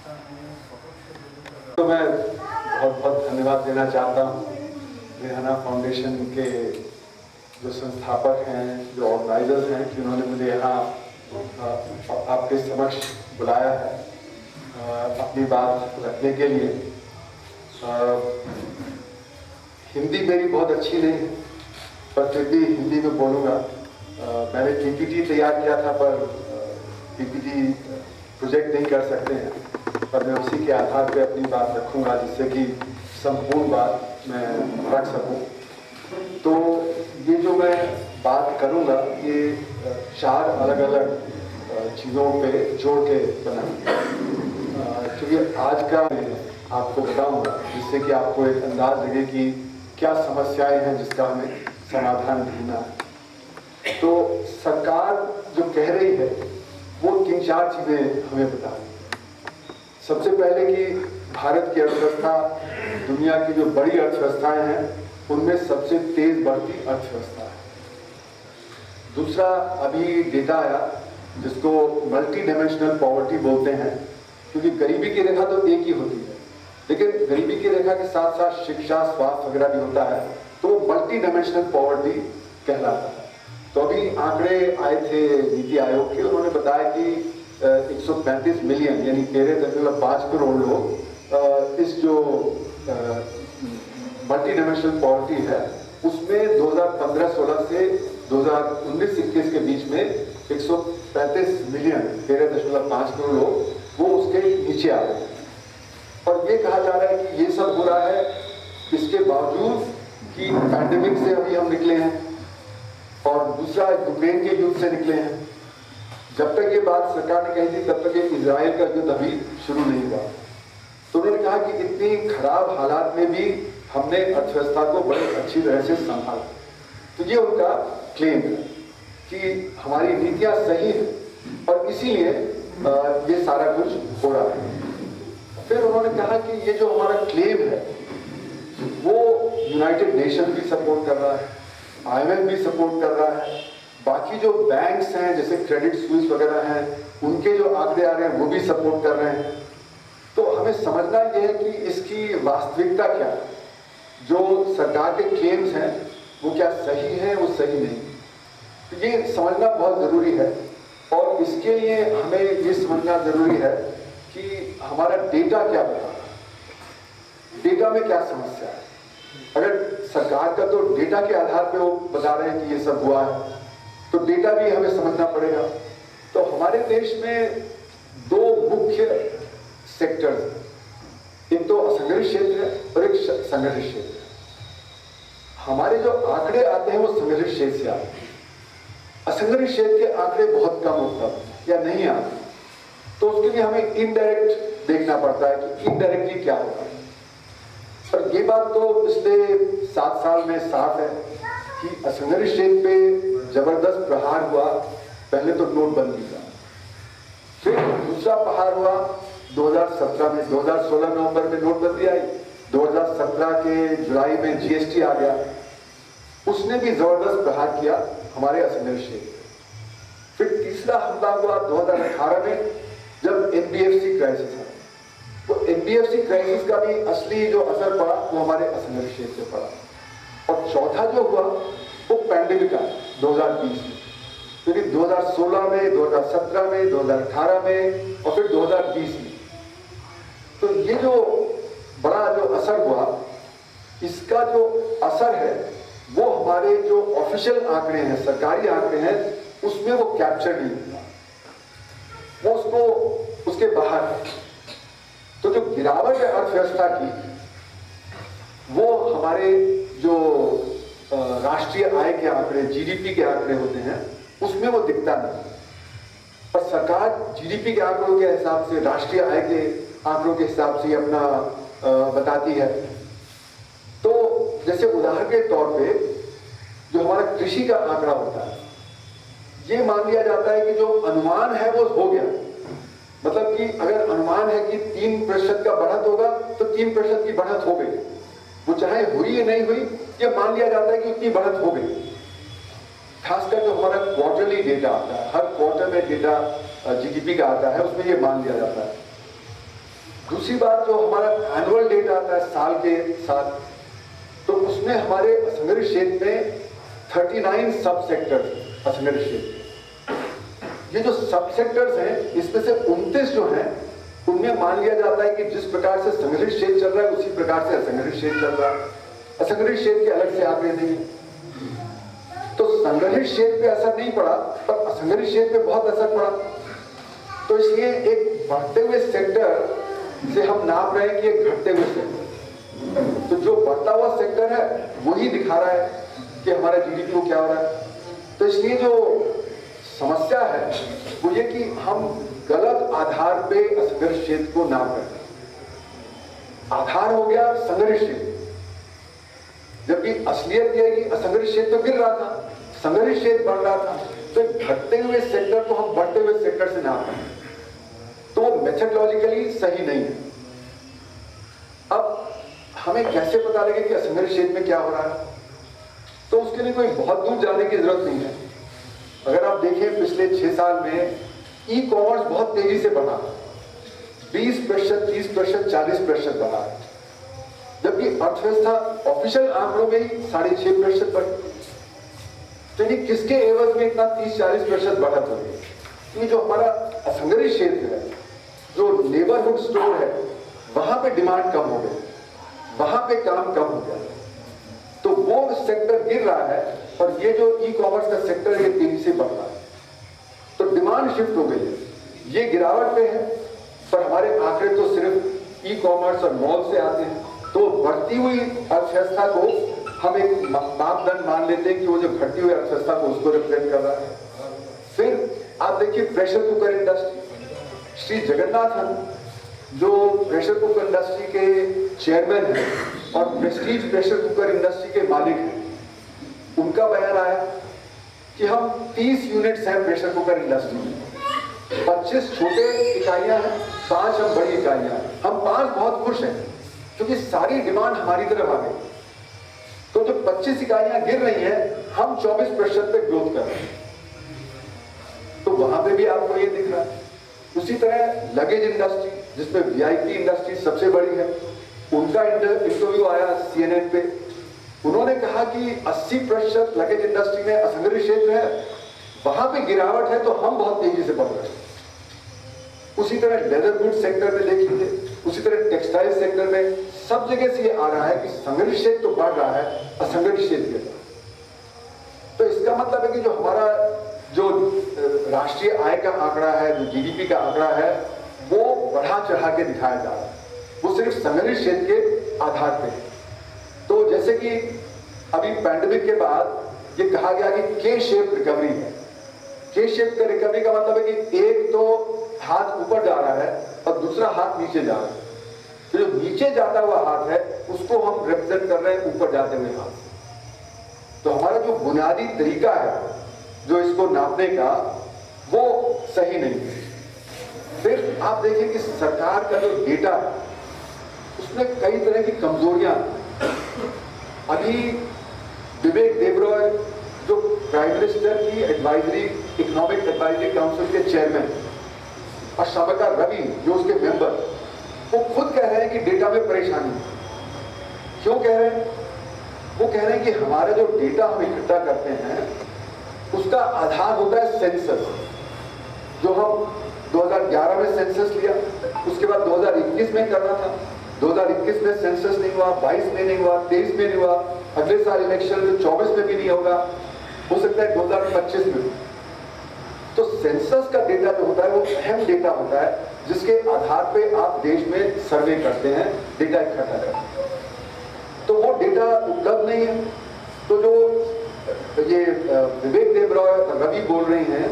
तो मैं बहुत बहुत धन्यवाद देना चाहता हूँ रेहाना फाउंडेशन के जो संस्थापक हैं, जो ऑर्गेनाइजर्स हैं, कि उन्होंने मुझे यहाँ आपके समक्ष बुलाया है अपनी बात रखने के लिए। हिंदी मेरी बहुत अच्छी नहीं है, पर फिर भी हिंदी में बोलूँगा। मैंने पीपीटी तैयार किया था, पर पीपीटी प्रोजेक्ट नहीं कर सकते हैं, पर मैं उसी के आधार पे अपनी बात रखूँगा, जिससे कि संपूर्ण बात मैं रख सकूँ। तो ये जो मैं बात करूँगा, ये 4 अलग अलग चीज़ों पे जोड़ के बना, क्योंकि आज का मैं आपको बताऊँगा, जिससे कि आपको एक अंदाज लगे कि क्या समस्याएं हैं जिसका हमें समाधान ढूंढना है। तो सरकार जो कह रही है वो 3-4 चीज़ें हमें बता रही है। सबसे पहले कि भारत की अर्थव्यवस्था दुनिया की जो बड़ी अर्थव्यवस्थाएं हैं उनमें सबसे तेज बढ़ती अर्थव्यवस्था है। दूसरा, अभी डेटा आया जिसको मल्टी डायमेंशनल पॉवर्टी बोलते हैं, क्योंकि गरीबी की रेखा तो एक ही होती है, लेकिन गरीबी की रेखा के साथ साथ शिक्षा, स्वास्थ्य वगैरह भी होता है, तो वो मल्टी डायमेंशनल पॉवर्टी कहलाता है। तो अभी आंकड़े आए थे नीति आयोग के, उन्होंने बताया कि 135 मिलियन यानी 13.5 करोड़ लोग इस जो मल्टी डायमेंशनल पॉवर्टी है उसमें 2015-16 से 2019-21 के बीच में 135 मिलियन 13.5 करोड़ लोग वो उसके नीचे आ गए। और ये कहा जा रहा है कि ये सब हो रहा है इसके बावजूद कि पैंडेमिक से अभी हम निकले हैं, और दूसरा यूक्रेन के युद्ध से निकले हैं। जब तक ये बात सरकार ने कही थी तब तक इजराइल का युद्ध अभी शुरू नहीं हुआ। तो उन्होंने कहा कि इतनी खराब हालात में भी हमने अर्थव्यवस्था को बड़ी अच्छी तरह से संभाला। तो ये उनका क्लेम है कि हमारी नीतियां सही हैं और इसीलिए ये सारा कुछ हो रहा है। फिर उन्होंने कहा कि ये जो हमारा क्लेम है वो यूनाइटेड नेशन भी सपोर्ट कर रहा है, IMF भी सपोर्ट कर रहा है, बाकी जो बैंक्स हैं जैसे क्रेडिट स्विस वगैरह हैं उनके जो आंकड़े आ रहे हैं वो भी सपोर्ट कर रहे हैं। तो हमें समझना यह है कि इसकी वास्तविकता क्या है, जो सरकार के क्लेम्स हैं वो क्या सही है, वो सही नहीं। तो ये समझना बहुत ज़रूरी है, और इसके लिए हमें ये समझना ज़रूरी है कि हमारा डेटा क्या बता रहा है, डेटा में क्या समस्या है। अगर सरकार का तो डेटा के आधार पे वो बता रहे हैं कि ये सब हुआ है, तो डेटा भी हमें समझना पड़ेगा। तो हमारे देश में 2 मुख्य सेक्टर्स हैं, एक तो असंगठित क्षेत्र है और एक संगठित क्षेत्र है। हमारे जो आंकड़े आते हैं वो संगठित क्षेत्र से आते हैं। असंगठित क्षेत्र के आंकड़े बहुत कम होते या नहीं आते, तो उसके लिए हमें इनडायरेक्ट देखना पड़ता है कि इनडायरेक्टली क्या होगा। और ये बात तो पिछले 7 साल में साफ है कि असंगठित क्षेत्र पे जबरदस्त प्रहार हुआ। पहले तो नोटबंदी का, फिर दूसरा प्रहार हुआ 2017 में, 2016 नवंबर में नोटबंदी आई, 2017 के जुलाई में GST आ गया, उसने भी जबरदस्त प्रहार किया हमारे असंगठित क्षेत्र। फिर तीसरा हमला हुआ 2018 में जब NBFC क्राइसिस आया। तो NBFC क्राइसिस का भी असली जो असर पड़ा वो हमारे असंगठित क्षेत्र पे पड़ा। और चौथा जो हुआ वो पैंडेमिक आया 2020 में, क्योंकि 2016 में, 2017 में, 2018 में और फिर 2020 में। तो ये जो बड़ा जो असर हुआ, इसका जो असर है वो हमारे जो ऑफिशियल आंकड़े हैं, सरकारी आंकड़े हैं, उसमें वो कैप्चर नहीं हुआ, वो उसको उसके बाहर है। तो जो गिरावट है अर्थव्यवस्था की, वो हमारे जो राष्ट्रीय आय के आंकड़े, GDP के आंकड़े होते हैं, उसमें वो दिखता नहीं। पर सरकार GDP के आंकड़ों के हिसाब से, राष्ट्रीय आय के आंकड़ों के हिसाब से अपना बताती है। तो जैसे उदाहरण के तौर पे जो हमारा कृषि का आंकड़ा होता है, ये मान लिया जाता है कि जो अनुमान है वो हो गया। मतलब कि अगर अनुमान है कि 3% का बढ़त होगा तो 3% की बढ़त हो गई, वो चाहे हुई या नहीं हुई, ये मान लिया जाता है कि उतनी बढ़त हो गई। खासकर जो हमारा क्वार्टरली डेटा आता है, हर क्वार्टर में डेटा GDP का आता है, उसमें ये मान लिया जाता है। दूसरी बात, जो हमारा एनुअल डेटा आता है साल के साथ, तो उसमें हमारे असंगठित क्षेत्र में 39 सब सेक्टर्स असंगठित क्षेत्र। ये जो सब सेक्टर्स हैं, इसमें से 29 जो हैं उनमें मान लिया जाता है कि जिस प्रकार से संगठित क्षेत्र चल रहा है उसी प्रकार से असंगठित क्षेत्र चल रहा है। असंगठित क्षेत्र के अलग से आंकड़े नहीं, तो संगठित क्षेत्र पे असर नहीं पड़ा पर असंगठित क्षेत्र पे बहुत असर पड़ा। तो इसलिए एक बढ़ते हुए सेक्टर से हम नाप रहे हैं कि एक घटते हुए सेक्टर, तो जो बढ़ता हुआ सेक्टर है वही दिखा रहा है कि हमारा जीडीपी को क्या हो रहा है। तो इसलिए जो समस्या है वो ये कि हम गलत आधार पे असंगठित क्षेत्र को नाप रहे हैं। आधार हो गया संगठित क्षेत्र, जबकि असलियत यह है कि असंगठित क्षेत्र तो गिर रहा था, संगठित क्षेत्र बढ़ रहा था। तो घटते हुए सेक्टर को हम बढ़ते हुए सेक्टर से नाप रहे हैं, तो वो मेथडोलॉजिकली सही नहीं है। अब हमें कैसे पता लगे कि असंगठित क्षेत्र में क्या हो रहा है? तो उसके लिए कोई बहुत दूर जाने की जरूरत नहीं है। अगर आप देखें पिछले 6 साल में ई कॉमर्स बहुत तेजी से बढ़ा, 20%, 30%, 40% बढ़ा, जबकि अर्थव्यवस्था ऑफिशियल आंकड़ों में ही 6.5% बढ़ी। तो ये किसके एवज में इतना 30-40% बढ़त हो रही? ये जो हमारा असंगठित क्षेत्र है, जो नेबरहुड स्टोर है, वहां पे डिमांड कम हो गई, वहां पे काम कम हो गया, तो वो सेक्टर गिर रहा है और ये जो ई कॉमर्स का सेक्टर है ये तेजी से बढ़ रहा है। तो डिमांड शिफ्ट हो गई है, ये गिरावट पे है, पर हमारे आंकड़े तो सिर्फ ई कॉमर्स और मॉल से आते हैं। तो बढ़ती हुई अर्थव्यवस्था को हम एक मापदंड मान लेते हैं कि वो जो घटती हुई अर्थव्यवस्था को उसको रिप्रेजेंट कर रहा है। फिर आप देखिए pressure cooker industry, Shri Jagannathan जो प्रेशर कुकर इंडस्ट्री के चेयरमैन हैं और प्रेस्टीज प्रेशर कुकर इंडस्ट्री के मालिक हैं, उनका बयान आया कि हम 30 यूनिट्स हैं प्रेशर कुकर इंडस्ट्री में, 25 छोटे इकाइयां हैं, 5 हम बड़ी इकाइयां हैं। हम 5 बहुत खुश हैं क्योंकि सारी डिमांड हमारी तरफ आ गई। तो जो 25 इकाइयां गिर रही हैं, हम 24% पे ग्रोथ कर रहे हैं। तो वहां पे भी आपको ये दिख रहा है। उसी तरह लगेज इंडस्ट्री, जिसमें वीआईपी इंडस्ट्री सबसे बड़ी है, उनका इंटरव्यू आया CNN पे। उन्होंने कहा कि 80% लगेज इंडस्ट्री में असंगठित क्षेत्र है, वहां पे गिरावट है, तो हम बहुत तेजी से बढ़ रहे हैं। उसी तरह लेदर गुड सेक्टर में देखिए, उसी तरह टेक्सटाइल सेक्टर में, सब जगह से ये आ रहा है कि संगठित क्षेत्र तो बढ़ रहा है, असंगठित क्षेत्र गिर रहा है। तो इसका मतलब है कि जो हमारा जो राष्ट्रीय आय का आंकड़ा है, जो जीडीपी का आंकड़ा है, वो बढ़ा चढ़ा के दिखाया जा रहा है, वो सिर्फ संगठित क्षेत्र के आधार पे है। तो जैसे कि अभी पैंडेमिक के बाद ये कहा गया कि के शेप रिकवरी है। के शेप का रिकवरी का मतलब है कि एक तो हाथ ऊपर जा रहा है और दूसरा हाथ नीचे जा रहा है। तो जो नीचे जाता हुआ हाथ है उसको हम रिप्रेजेंट कर रहे हैं ऊपर जाते हुए हाथ। तो हमारा जो बुनियादी तरीका है जो इसको नापने का, वो सही नहीं है। फिर आप देखिए कि सरकार का जो डेटा है उसमें कई तरह की कमजोरियां। अभी विवेक देबरॉय जो प्राइम मिनिस्टर की एडवाइजरी, इकोनॉमिक एडवाइजरी काउंसिल के चेयरमैन, और शाबका रवि जो उसके मेंबर, वो खुद कह रहे हैं कि डेटा में परेशानी है। क्यों कह रहे हैं? वो कह रहे हैं कि हमारा जो डेटा हम इकट्ठा करते हैं उसका आधार होता है सेंसस, जो हम 2011 में सेंसस लिया, उसके बाद 2021 में करना था, 2021 में सेंसस नहीं हुआ, 22 में नहीं हुआ, 23 में नहीं हुआ, अगले साल इलेक्शन में 24 में भी नहीं होगा, हो सकता है 2025 में। तो सेंसस का डेटा जो होता है वो अहम डेटा होता है, जिसके आधार पे आप देश में सर्वे करते हैं, डेटा इकट्ठा करते हैं। तो वो डेटा उपलब्ध नहीं है। तो जो ये विवेक देबरॉय और रवि बोल रहे हैं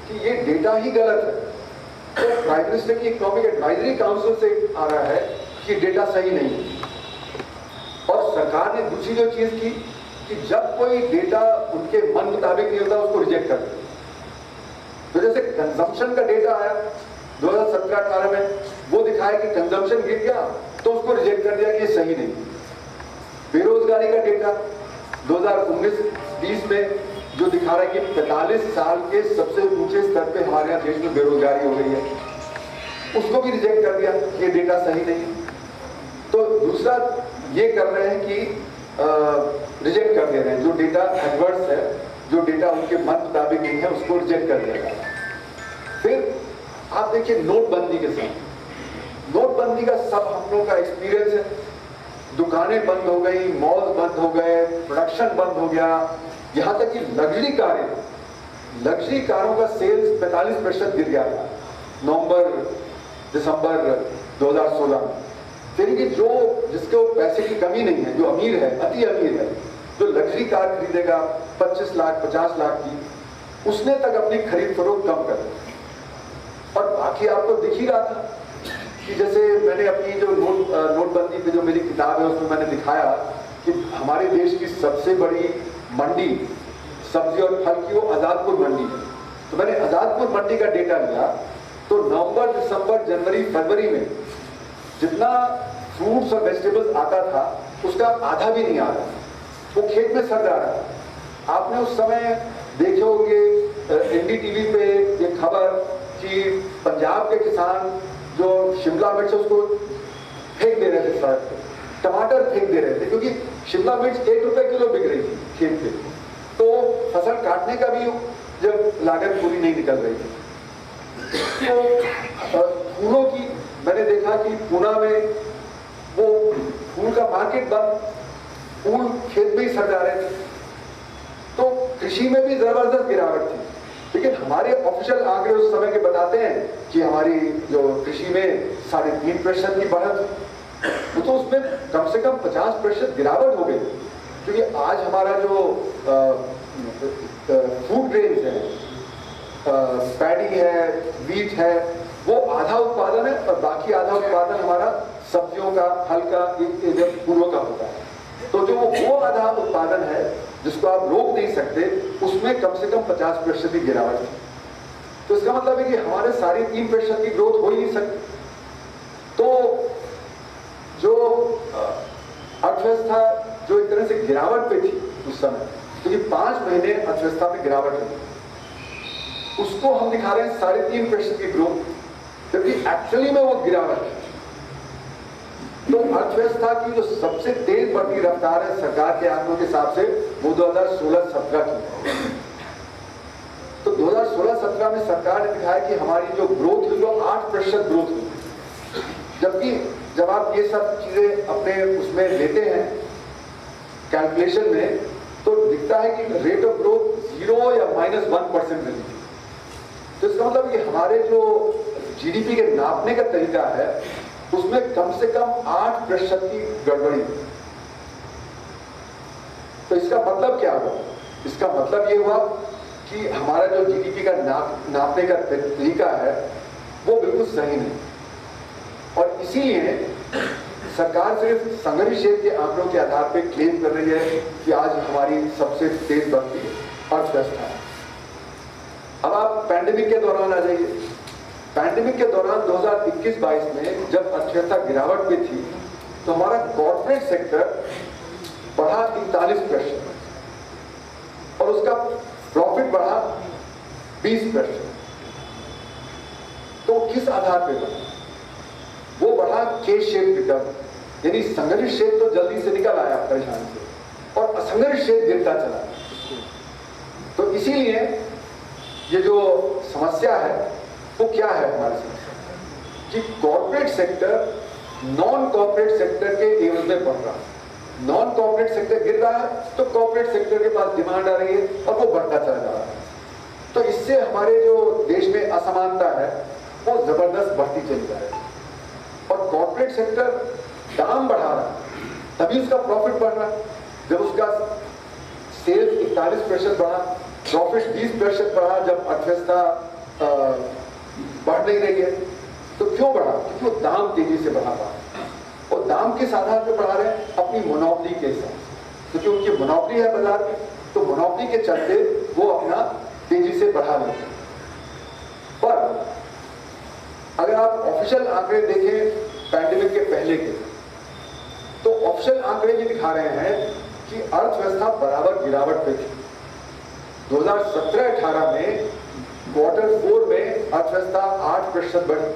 कि ये डेटा ही गलत है, तो प्राइम मिनिस्टर की इकोनॉमिक एडवाइजरी काउंसिल से आ रहा है कि डेटा सही नहीं है। और सरकार ने दूसरी जो चीज की कि जब कोई डेटा उनके मन मुताबिक नहीं होता उसको रिजेक्ट कर दिया। तो जैसे कंजम्पशन का डेटा आया 2017-18 में, वो दिखाया कि कंजम्पशन गिर गया तो उसको रिजेक्ट कर दिया कि ये सही नहीं। बेरोजगारी का डेटा 2019-20 में जो दिखा रहा है कि 45 साल के सबसे ऊंचे स्तर पे हमारे यहाँ देश में बेरोजगारी हो गई है। उसको भी रिजेक्ट कर दिया, ये डेटा सही नहीं है। तो दूसरा ये कर रहे हैं कि रिजेक्ट कर दे रहे हैं, जो डेटा एडवर्स है, जो डेटा उनके मन मुताबिक नहीं है, उसको रिजेक्ट कर दिया जाता है। फिर आप देखिए नोटबंदी के साथ, नोटबंदी का सब हम लोग का एक्सपीरियंस है। दुकानें बंद हो गई, मॉल बंद हो गए, प्रोडक्शन बंद हो गया, यहां तक कि लग्जरी कारों का सेल्स 45% गिर गया था नवंबर दिसंबर 2016 में। यानी कि जो जिसको पैसे की कमी नहीं है, जो अमीर है, अति अमीर है, जो लग्जरी कार खरीदेगा 25 लाख 50 लाख की, उसने तक अपनी खरीद फरोख्त कम कर दी। और बाकी आपको दिख ही रहा था कि जैसे मैंने अपनी जो नोटबंदी पे जो मेरी किताब है उसमें मैंने दिखाया कि हमारे देश की सबसे बड़ी मंडी सब्जी और फल की वो आजादपुर मंडी है। तो मैंने आजादपुर मंडी का डेटा लिया, तो नवंबर दिसंबर जनवरी फरवरी में जितना फ्रूट्स और वेजिटेबल्स आता था उसका आधा भी नहीं आ रहा, वो खेत में सड़ जा रहा था। आपने उस समय देखे होंगे एनडीटीवी पे ये खबर कि पंजाब के किसान जो शिमला मिर्च उसको फेंक दे रहे थे सड़क पे, टमाटर फेंक दे रहे थे, क्योंकि शिमला मिर्च 1 रुपए किलो बिक रही थी खेत पे। तो फसल काटने का भी जब लागत पूरी नहीं निकल रही थी। तो फूलों की मैंने देखा कि पूना में वो फूल का मार्केट बंद, फूल खेत में ही सड़ जा रहे थे। तो कृषि में भी जबरदस्त गिरावट थी। लेकिन हमारे ऑफिशियल आंकड़े उस समय के बताते हैं कि हमारी जो कृषि में 3.5% की बढ़त, तो उसमें कम से कम 50% गिरावट हो गई। क्योंकि आज हमारा जो फूड ग्रेन्स है, पैडी है, वीट है, वो आधा उत्पादन है और बाकी आधा उत्पादन हमारा सब्जियों का, फल का, फूलों का होता है। तो जो वो आधा उत्पादन है जिसको आप रोक नहीं सकते, उसमें कम से कम 50% की गिरावट है। तो इसका मतलब है कि हमारे 3.5% की ग्रोथ हो ही नहीं सकती। तो जो अर्थव्यवस्था जो एक तरह से गिरावट पे थी उस समय, क्योंकि 5 महीने अर्थव्यवस्था में गिरावट है, उसको हम दिखा रहे हैं 3.5% की ग्रोथ, जबकि एक्चुअली में वो गिरावट है। तो अर्थव्यवस्था की जो सबसे तेज बढ़ती रफ्तार है सरकार के आंकड़ों के हिसाब से, वो 2016-17 की। तो 2016-17 में सरकार ने दिखाया कि हमारी जो ग्रोथ हुई वो 8% ग्रोथ हुई। जबकि जब आप ये सब चीजें अपने उसमें लेते हैं कैलकुलेशन में, तो दिखता है कि रेट ऑफ ग्रोथ 0 या -1% रही थी। तो इसका मतलब कि हमारे जो जीडीपी के नापने का तरीका है उसमें कम से कम 8% की गड़बड़ी। तो इसका मतलब क्या हुआ? इसका मतलब ये हुआ कि हमारा जो जीडीपी का नापने का तरीका है वो बिल्कुल सही नहीं। और इसीलिए सरकार सिर्फ संघीय क्षेत्र के आंकड़ों के आधार पर क्लेम कर रही है कि आज हमारी सबसे तेज बढ़ती अर्थव्यवस्था है। अब आप पैंडेमिक के दौरान आ जाइए। पैंडेमिक के दौरान 2021-22 में जब अर्थव्यवस्था गिरावट में थी, तो हमारा कॉर्पोरेट सेक्टर बढ़ा 41% और उसका प्रॉफिट बढ़ा 20%। तो किस आधार पर बढ़ा? वो बढ़ा के शेप रिटर्न, यानी संगठित क्षेत्र तो जल्दी से निकल आया परेशानी से और असंगठित क्षेत्र गिरता चला। तो इसीलिए ये जो समस्या है वो क्या है हमारी समस्या, कि corporate sector non corporate sector के एवज में बढ़ रहा है। नॉन कॉर्पोरेट सेक्टर गिर रहा है तो कॉर्पोरेट सेक्टर के पास डिमांड आ रही है और वो बढ़ता चला जा रहा है। तो इससे हमारे जो देश में असमानता है वो जबरदस्त बढ़ती चली जा रही है। और कॉर्पोरेट सेक्टर दाम बढ़ा रहा है तभी उसका प्रॉफिट बढ़ रहा है। जब उसका सेल्स 41% बढ़ा, प्रॉफिट 20% बढ़ा, जब अर्थव्यवस्था बढ़ नहीं रही है, तो क्यों बढ़ा? क्योंकि वो दाम तेजी से बढ़ा रहा है। और दाम किस आधार पर बढ़ा रहे हैं? अपनी मोनोपोली के हिसाब से, क्योंकि उनकी मोनोपोली है बाजार में, तो मोनोपोली के चलते वो अपना तेजी से बढ़ा लेते हैं। पर अगर आप ऑफिशियल आंकड़े देखें पैंडेमिक के पहले के, तो ऑफिशियल आंकड़े ये दिखा रहे हैं कि अर्थव्यवस्था बराबर गिरावट पे थी। 2017-18 में क्वार्टर 4 में अर्थव्यवस्था 8% बढ़ी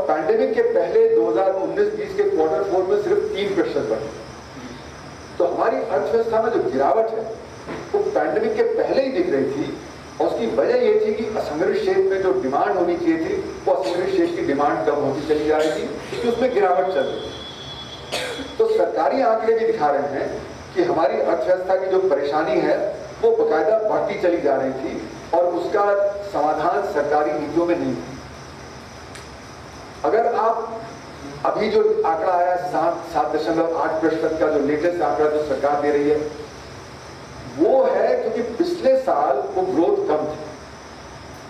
पैंडेमिक के पहले 2019-20 के क्वार्टर 4 में सिर्फ 3% बढ़ी। तो हमारी अर्थव्यवस्था में जो गिरावट है वो पैंडेमिक के पहले ही दिख रही थी, और उसकी वजह ये थी कि असंगठित क्षेत्र में जो डिमांड होनी चाहिए थी वो असंगठित क्षेत्र की डिमांड कम होती चली जा रही थी, क्योंकि उसमें गिरावट चल रही थी। तो सरकारी आंकड़े भी दिखा रहे हैं कि हमारी अर्थव्यवस्था की जो परेशानी है वो बकायदा बढ़ती चली जा रही थी, और उसका समाधान सरकारी नीतियों में नहीं था। अगर आप अभी जो आंकड़ा आया 7.8% का जो लेटेस्ट आंकड़ा जो सरकार दे रही है वो है क्योंकि पिछले साल वो ग्रोथ कम थी,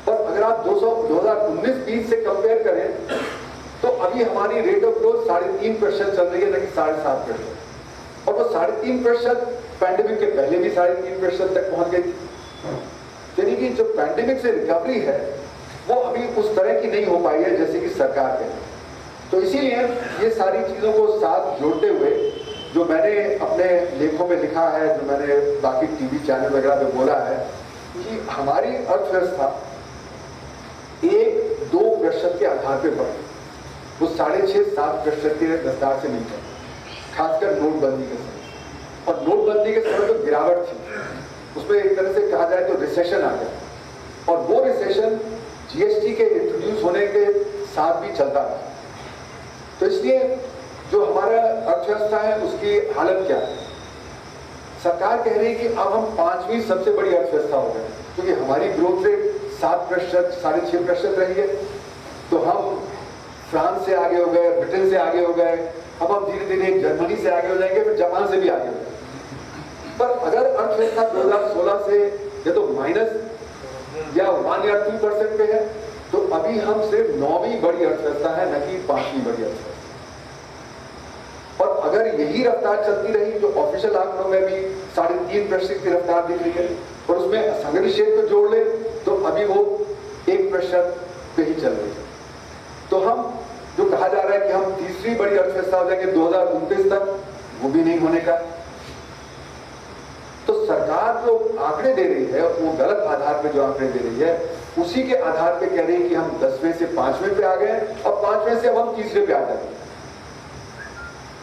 और अगर आप 2019-20 से कंपेयर करें तो अभी हमारी रेट ऑफ ग्रोथ 3.5% चल रही है, ना कि 7.5%। और वो 3.5% पैंडेमिक के पहले भी 3.5% तक पहुंच गई थी। यानी कि जो पैंडेमिक से रिकवरी है वो अभी उस तरह की नहीं हो पाई है जैसे कि सरकार कहती है। तो इसीलिए ये सारी चीजों को साथ जोड़ते हुए जो मैंने अपने लेखों में लिखा है, जो मैंने बाकी टीवी चैनल वगैरह पे बोला है कि हमारी अर्थव्यवस्था 1-2% के आधार पे बढ़ी, वो 6.5-7% के रफ्तार से नहीं बढ़ी, खासकर नोटबंदी के समय। और नोटबंदी के समय तो गिरावट थी, उसमें एक तरह से कहा जाए तो रिसेशन आ गया, और वो रिसेशन जीएसटी के इंट्रोड्यूस होने के साथ भी चलता रहा। तो इसलिए जो हमारा अर्थव्यवस्था है उसकी हालत क्या है? सरकार कह रही है कि अब हम 5वीं सबसे बड़ी अर्थव्यवस्था हो गए, क्योंकि हमारी ग्रोथ रेट 7%, 6.5% रही है। तो हम फ्रांस से आगे हो गए, ब्रिटेन से आगे हो गए, अब हम धीरे धीरे जर्मनी से आगे हो जाएंगे, फिर जापान से भी आगे हो जाएंगे। पर अगर अर्थव्यवस्था 2016 से या तो माइनस या 1 या 2% पे है, तो अभी हम सिर्फ 9वीं बड़ी अर्थव्यवस्था है, न कि 5वीं बड़ी अर्थव्यवस्था। और अगर यही रफ्तार चलती रही, जो ऑफिशियल आंकड़ों में भी 3.5% की रफ्तार दिख रही है, और उसमें असंगठित क्षेत्र को जोड़ ले तो अभी वो 1% पे ही चल रही है। तो हम जो कहा जा रहा है कि हम तीसरी बड़ी अर्थव्यवस्था हो जाएंगे 2029 तक, वो भी नहीं होने का। तो सरकार जो आंकड़े दे रही है वो गलत आधार पे जो आंकड़े दे रही है, उसी के आधार पे कह रही है कि हम 10वें से 5वें पे आ गए, और 5वें से अब हम तीसरे पे आ जाएंगे।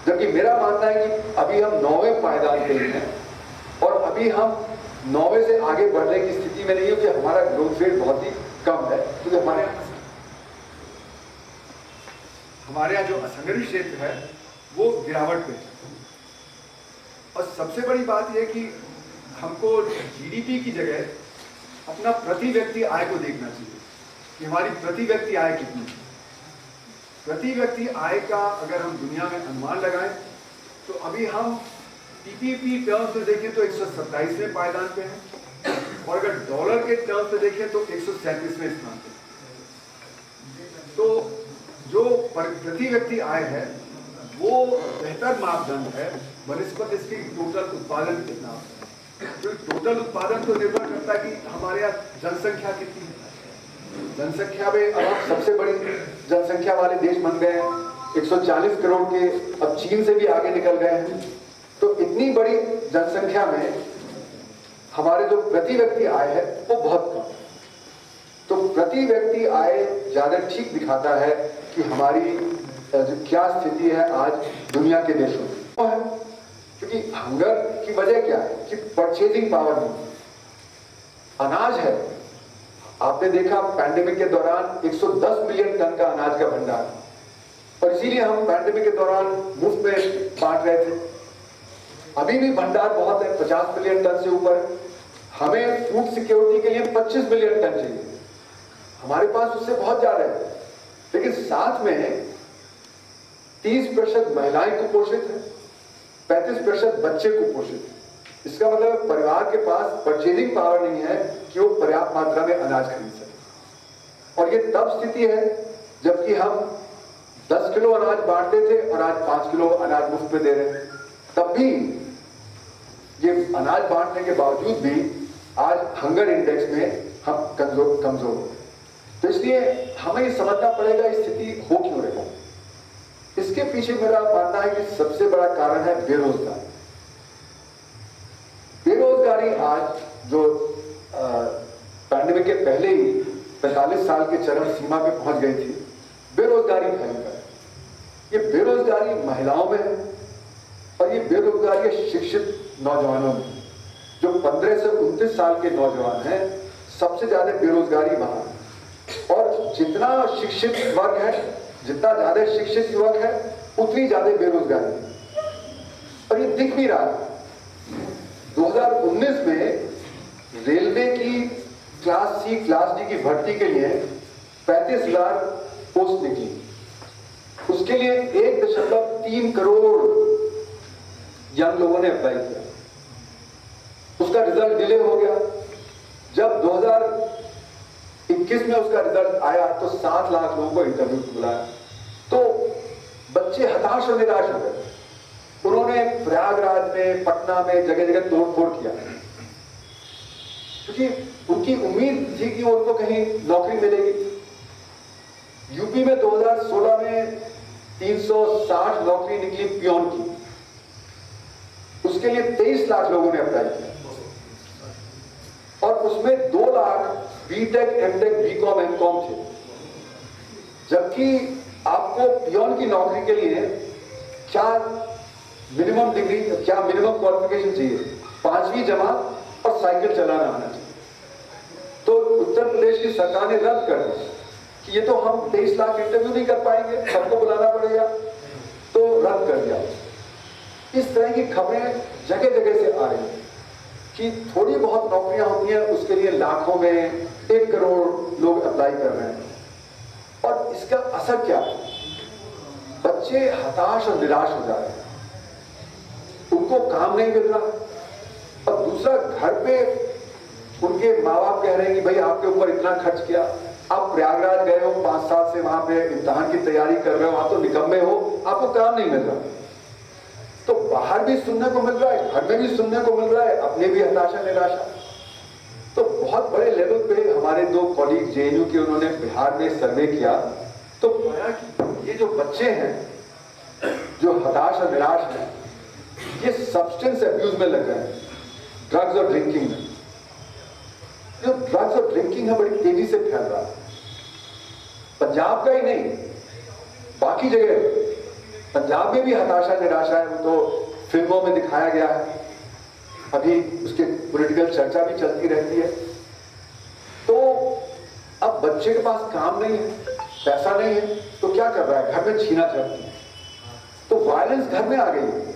जबकि मेरा मानना है कि अभी हम 9वें पायदान पे हैं, और अभी हम 9वें से आगे बढ़ने की स्थिति में नहीं है, कि हमारा ग्रोथ रेट बहुत ही कम है, क्योंकि हमारे यहाँ जो असंगठित क्षेत्र है वो गिरावट पे है। और सबसे बड़ी बात यह कि हमको जीडीपी की जगह अपना प्रति व्यक्ति आय को देखना चाहिए कि हमारी प्रति व्यक्ति आय कितनी है। प्रति व्यक्ति आय का अगर हम दुनिया में अनुमान लगाएं तो अभी हम पीपीपी टर्म्स में देखें तो 127वें पायदान पे हैं, और अगर डॉलर के टर्म्स में देखें तो 137वें स्थान पे। तो जो प्रति व्यक्ति आय है वो बेहतर मापदंड है बनिस्बत इसकी टोटल उत्पादन कितना है। तो टोटल उत्पादन तो निर्भर करता है कि हमारे यहाँ जनसंख्या कितनी है। जनसंख्या में अब हम सबसे बड़ी जनसंख्या वाले देश बन गए हैं, 140 करोड़ के, अब चीन से भी आगे निकल गए हैं। तो इतनी बड़ी जनसंख्या में हमारे जो प्रति व्यक्ति आय है वो बहुत कम है। तो प्रति व्यक्ति आय ज्यादा ठीक दिखाता है कि हमारी क्या स्थिति है आज दुनिया के देशों में। क्योंकि हंगर की वजह क्या है कि परचेजिंग पावर नहीं, अनाज है। आपने देखा पैंडेमिक के दौरान 110 मिलियन टन का अनाज का भंडार, और इसीलिए हम पैंडेमिक के दौरान मुफ्त में बांट रहे थे। अभी भी भंडार बहुत है, 50 मिलियन टन से ऊपर। हमें फूड सिक्योरिटी के लिए 25 मिलियन टन चाहिए, हमारे पास उससे बहुत ज्यादा है। लेकिन साथ में 30% महिलाएं कुपोषित है, 35% बच्चे कुपोषित है। इसका मतलब परिवार के पास परचेजिंग पावर नहीं है कि वो पर्याप्त मात्रा में अनाज खरीद सके। और ये तब स्थिति है जबकि हम 10 किलो अनाज बांटते थे और आज 5 किलो अनाज मुफ्त में दे रहे हैं। तब भी ये अनाज बांटने के बावजूद भी आज हंगर इंडेक्स में हम कमजोर हो। तो इसलिए हमें ये समझना पड़ेगा स्थिति हो क्यों रही है। इसके पीछे मेरा मानना है कि सबसे बड़ा कारण है बेरोजगारी। बेरोजगारी आज जो पैंडेमिक के पहले ही 45 साल के चरम सीमा पे पहुंच गई थी, बेरोजगारी फैल बेरोजगारी महिलाओं में है और ये बेरोजगारी है शिक्षित नौजवानों में। जो 15 से 29 साल के नौजवान हैं, सबसे ज्यादा बेरोजगारी वहां। और जितना शिक्षित वर्ग है, जितना ज्यादा शिक्षित युवक है, उतनी ज्यादा बेरोजगारी। और ये दिख भी रहा है। 2019 में रेलवे की क्लास सी क्लास डी की भर्ती के लिए 35,000 पोस्ट निकली। उसके लिए 1.3 करोड़ यंग लोगों ने अप्लाई किया। उसका रिजल्ट डिले हो गया। जब 2021 में उसका रिजल्ट आया तो 7 लाख लोगों को इंटरव्यू बुलाया। तो बच्चे हताश और निराश हो गए। उन्होंने प्रयागराज में, पटना में जगह जगह तोड़फोड़ किया, क्योंकि उनकी उम्मीद थी कि उनको कहीं नौकरी मिलेगी। यूपी में 2016 में 360 नौकरी निकली पियोन की। उसके लिए 23 लाख लोगों ने अप्लाई किया और उसमें 2 lakh BTech, MTech, BCom, MCom थे। जबकि आपको पियोन की नौकरी के लिए क्या मिनिमम डिग्री, क्या मिनिमम क्वालिफिकेशन चाहिए? 5वीं जमात और साइकिल चलाना आना चाहिए। तो उत्तर प्रदेश की सरकार ने रद्द कर दी कि ये तो हम 23 लाख इंटरव्यू नहीं कर पाएंगे, सबको बुलाना पड़ेगा, तो रद्द कर दिया। इस तरह की खबरें जगह जगह से आ रही हैं कि थोड़ी बहुत नौकरियां होती हैं, उसके लिए लाखों में 1 करोड़ लोग अप्लाई कर रहे हैं। और इसका असर क्या है? बच्चे हताश और निराश हो जा रहे हैं, उनको काम नहीं मिल रहा। और दूसरा, घर पे उनके माँ बाप कह रहे हैं कि भाई आपके ऊपर इतना खर्च किया, आप प्रयागराज गए हो, 5 साल से वहां पे इम्तिहान की तैयारी कर रहे हो, आप तो निकम्मे हो, आपको काम नहीं मिल रहा। तो बाहर भी सुनने को मिल रहा है, घर में भी सुनने को मिल रहा है, अपने भी हताशा निराशा। तो बहुत बड़े लेवल पे हमारे 2 कॉलीग जेएनयू के, उन्होंने बिहार में सर्वे किया तो पाया कि ये जो बच्चे हैं जो हताश और निराश हैं, ये सब्सटेंस अब्यूज में लग गए हैं, ड्रग्स और ड्रिंकिंग में। जो ड्रग्स और ड्रिंकिंग है बड़ी तेजी से फैल रहा है। पंजाब का ही नहीं, बाकी जगह, पंजाब में भी हताशा निराशा है, वो तो फिल्मों में दिखाया गया है, अभी उसके पॉलिटिकल चर्चा भी चलती रहती है। तो अब बच्चे के पास काम नहीं है, पैसा नहीं है, तो क्या कर रहा है? घर में छीना झपटी, तो वायलेंस घर में आ गई है।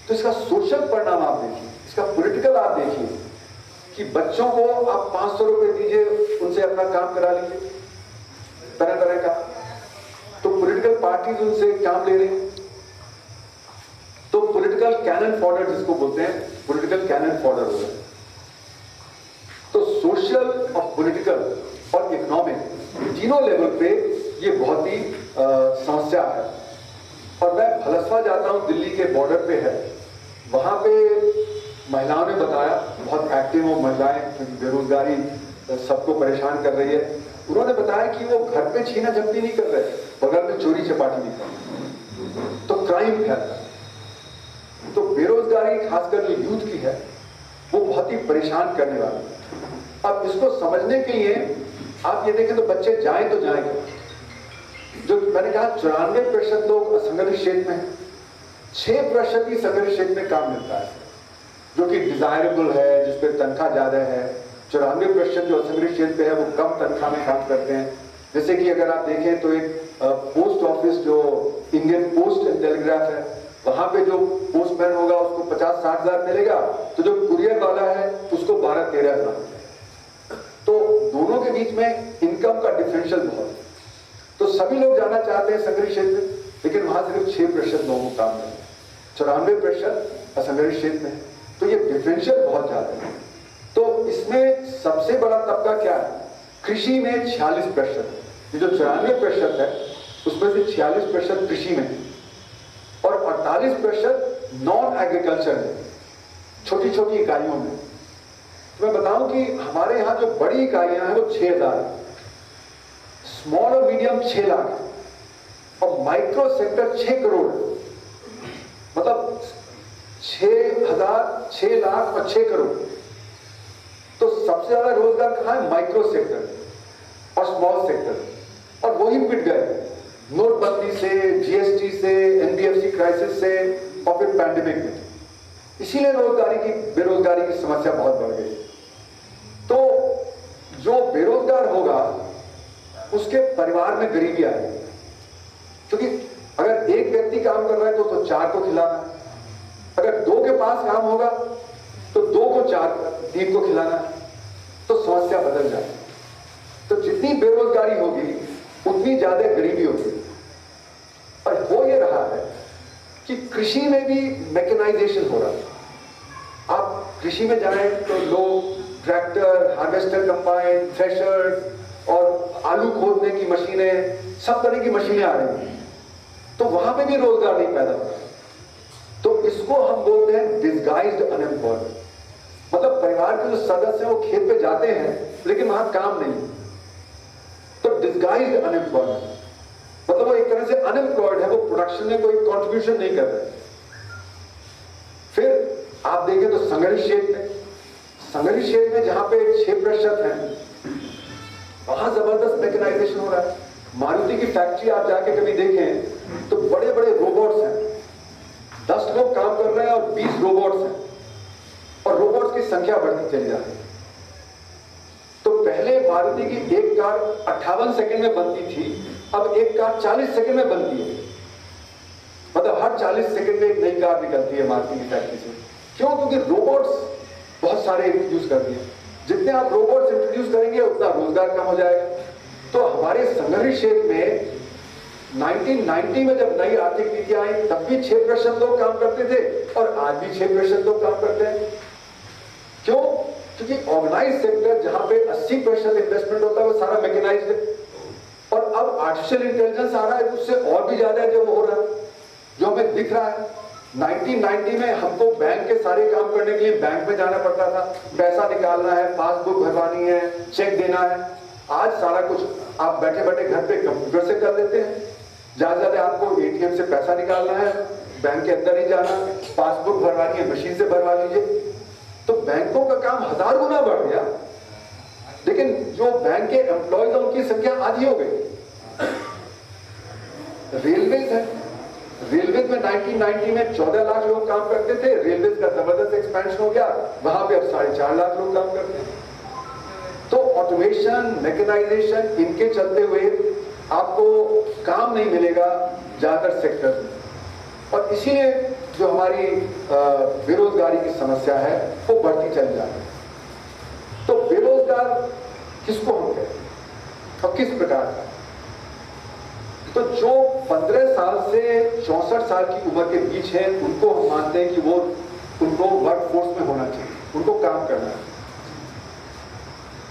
तो इसका सोशल परिणाम आप देखिए, इसका पॉलिटिकल आप देखिए कि बच्चों को आप 500 रुपए दीजिए, उनसे अपना काम करा लीजिए तरह तरह का। तो पॉलिटिकल पार्टीज उनसे काम ले रही हैं। तो पॉलिटिकल कैनन फॉडर जिसको बोलते हैं, पॉलिटिकल कैनन फॉडर हो रहा है। तो सोशल और पॉलिटिकल और इकोनॉमिक तीनों लेवल पे ये बहुत ही समस्या है। और मैं भलसवा जाता हूं, दिल्ली के बॉर्डर पे है, वहां पे महिलाओं ने बताया, बहुत एक्टिव हो महिलाएं, क्योंकि बेरोजगारी सबको परेशान कर रही है। उन्होंने बताया कि वो घर पे छीना झपटी नहीं कर रहे, बगल में चोरी चपाटी नहीं कर रहे, तो क्राइम फैलता है। तो बेरोजगारी खासकर जो यूथ की है वो बहुत ही परेशान करने वाली है। अब इसको समझने के लिए आप ये देखें तो बच्चे जाएं तो जाएं क्या? जो मैंने कहा 94% लोग असंगठित क्षेत्र में, 6% ही संगठित क्षेत्र में काम मिलता है, जो कि डिजायरेबल है, जिसपे तनख्वाह ज्यादा है। 94% जो असंगठित क्षेत्र पे है वो कम तनख्वाह में काम करते हैं। जैसे कि अगर आप देखें तो एक पोस्ट ऑफिस जो इंडियन पोस्ट एंड टेलीग्राफ है, वहां पे जो पोस्टमैन होगा उसको 50-60 हजार मिलेगा, तो जो कुरियर वाला है उसको 12-13 हजार। तो दोनों के बीच में इनकम का डिफरेंशियल बहुत है। तो सभी लोग जाना चाहते हैं संगठित क्षेत्र, लेकिन वहां सिर्फ 6% लोगों को काम मिलता है, 94% असंगठित क्षेत्र में। तो ये डिफरेंशियल बहुत ज्यादा है। तो इसमें सबसे बड़ा तबका क्या है? कृषि में 46%, ये जो 94% है उसमें से 46% कृषि में और 48% नॉन एग्रीकल्चर में, छोटी छोटी इकाइयों में। तो मैं बताऊं कि हमारे यहाँ जो बड़ी इकाइयां हैं वो 6000 है, स्मॉल और मीडियम 6 लाख है, और माइक्रो सेक्टर 6 करोड़, मतलब 6,000, 6 लाख और 6 करोड़। तो सबसे ज्यादा रोजगार कहां है? माइक्रो सेक्टर और स्मॉल सेक्टर, और वही पिट गए नोटबंदी से, क्राइसिस से और फिर पैंडेमिक में, इसीलिए बेरोजगारी की समस्या बहुत बढ़ गई। तो जो बेरोजगार होगा उसके परिवार में गरीबी आएगी, क्योंकि अगर एक व्यक्ति काम कर रहा है तो 4 को खिलाना, अगर 2 के पास काम होगा तो 2 को 3 को खिलाना, तो समस्या बदल जाए। तो जितनी बेरोजगारी होगी उतनी ज्यादा गरीबी होगी। और हो ये रहा है कि कृषि में भी मैकेनाइजेशन हो रहा है। आप कृषि में जाएं तो लोग ट्रैक्टर, हार्वेस्टर, कंबाइन, थ्रेशर्स और आलू खोदने की मशीनें, सब तरह की मशीनें आ रही हैं, तो वहां पे भी रोजगार नहीं पैदा हो रहा। तो इसको हम बोलते हैं डिस्गाइज्ड अनएम्प्लॉयमेंट। मतलब परिवार के जो सदस्य हैं वो खेत पे जाते हैं लेकिन वहां काम नहीं। तो डिस्गाइज्ड अनएम्प्लॉयमेंट मतलब वो एक तरह से अनएम्प्लॉयड है, वो प्रोडक्शन में कोई कंट्रीब्यूशन नहीं कर रहे। फिर आप देखें तो संघर्ष क्षेत्र में जहां पे 6% है वहां जबरदस्त मैकेनाइजेशन हो रहा है। मारुति की फैक्ट्री आप जाके कभी देखें तो बड़े बड़े रोबोट्स हैं, 10 लोग काम कर रहे हैं और 20 रोबोट्स हैं, और रोबोट्स की संख्या बढ़ती चली जा रही है। तो पहले मारुति की एक कार 58 सेकंड में बनती थी, अब एक कार 40 सेकंड में बनती है। मतलब हर 40 सेकंड में एक नई कार निकलती है मारुति की फैक्ट्री से। क्यों? क्योंकि रोबोट्स बहुत सारे इंट्रोड्यूस कर दिए। जितने आप रोबोट्स इंट्रोड्यूस करेंगे उतना रोजगार कम हो जाएगा। तो हमारे संघर्ष क्षेत्र में 1990 में जब नई आर्थिक नीति आई तब भी 6% लोग काम करते थे और आज भी 6% लोग काम करते हैं। क्यों? क्योंकि ऑर्गेनाइज सेक्टर जहां पे 80% इन्वेस्टमेंट होता है वो सारा मैकेनाइज्ड है, और अब आर्टिफिशियल इंटेलिजेंस आ रहा है, उससे और भी ज्यादा जो हो रहा है, जो हमें दिख रहा है। 1990 में हमको बैंक के सारे काम करने के लिए बैंक में जाना पड़ता था, पैसा निकालना है, पासबुक भरवानी है, चेक देना है। आज सारा कुछ आप बैठे बैठे घर पे कंप्यूटर से कर लेते हैं। ज्यादा आपको एटीएम से पैसा निकालना है, बैंक के अंदर ही जाना, पासबुक भरवानी है, मशीन से भरवा लीजिए। तो बैंकों का काम 1000 गुना बढ़ गया, लेकिन जो बैंक के एम्प्लॉयज उनकी संख्या आधी हो गई। रेलवेज है, रेलवेज में 1990 में 14 लाख लोग काम करते थे, रेलवेज का जबरदस्त एक्सपेंशन हो गया, वहां पे अब 4.5 लाख लोग काम करते हैं। तो ऑटोमेशन, मैकेनाइजेशन, इनके चलते हुए आपको काम नहीं मिलेगा ज्यादातर सेक्टर में, और इसीलिए जो हमारी बेरोजगारी की समस्या है वो बढ़ती चली जा रही है। तो बेरोजगार किसको हम कहते हैं और किस प्रकार का? तो जो 15 साल से 64 साल की उम्र के बीच है उनको हम मानते हैं कि वो उनको वर्क फोर्स में होना चाहिए, उनको काम करना है।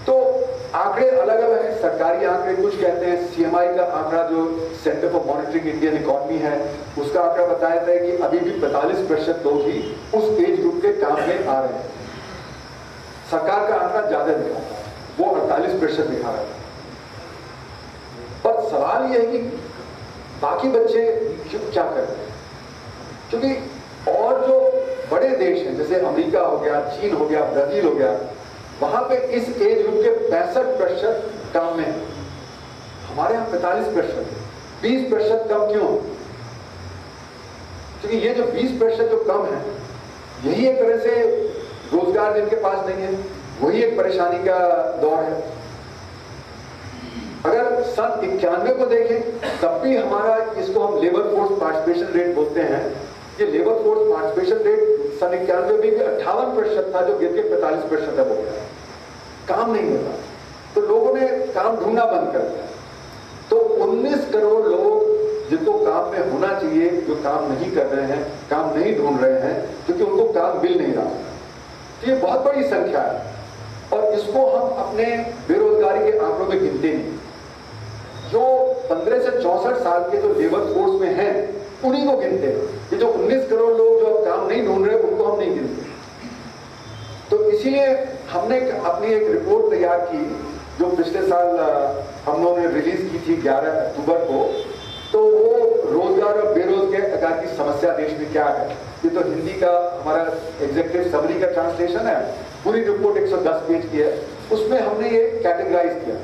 तो आंकड़े अलग अलग हैं, सरकारी आंकड़े कुछ कहते हैं। सीएमआई का आंकड़ा जो centre for monitoring Indian economy है उसका आंकड़ा बताया था कि अभी भी 45% लोग ही उस एज ग्रुप के काम में आ रहे हैं। सरकार का आंकड़ा ज्यादा दिखाता है, वो 48% दिखा रहा है। पर सवाल यह है कि बाकी बच्चे क्या कर रहे हैं? क्योंकि और जो बड़े देश हैं जैसे अमेरिका हो गया, चीन हो गया, ब्राजील हो गया, वहां पे इस एज ग्रुप के 65% काम में है। हमारे यहाँ 45%, 20% कम क्यों? क्योंकि ये जो 20% जो कम है, यही एक तरह से रोजगार जिनके पास नहीं है, वही एक परेशानी का दौर है। अगर सन 91 को देखें तब भी हमारा, इसको हम लेबर फोर्स पार्टिसिपेशन रेट बोलते हैं, ये लेबर फोर्स पार्टिसिपेशन रेट सन 91 में भी 58% था, जो गिर के 45% हो गया। काम नहीं मिल रहा, तो लोगों ने काम ढूंढना बंद कर दिया। तो 19 करोड़ लोग जिनको काम में होना चाहिए, जो काम नहीं कर रहे हैं, काम नहीं ढूंढ रहे हैं, क्योंकि उनको काम मिल नहीं रहा। तो ये बहुत बड़ी संख्या है, और इसको हम अपने बेरोजगारी के आंकड़ों में गिनते नहीं। जो 15 से 64 साल के जो लेबर फोर्स में हैं उन्हीं को गिनते हैं। ये जो 19 करोड़ लोग जो काम नहीं ढूंढ रहे उनको हम नहीं गिनते। तो इसीलिए हमने अपनी एक रिपोर्ट तैयार की जो पिछले साल हम लोगों ने रिलीज की थी 11 अक्टूबर को। तो वो रोजगार और बेरोजगार की समस्या देश में क्या है, ये तो हिंदी का हमारा एग्जीक्यूटिव समरी का ट्रांसलेशन है। पूरी रिपोर्ट 110 पेज की है। उसमें हमने ये कैटेगराइज किया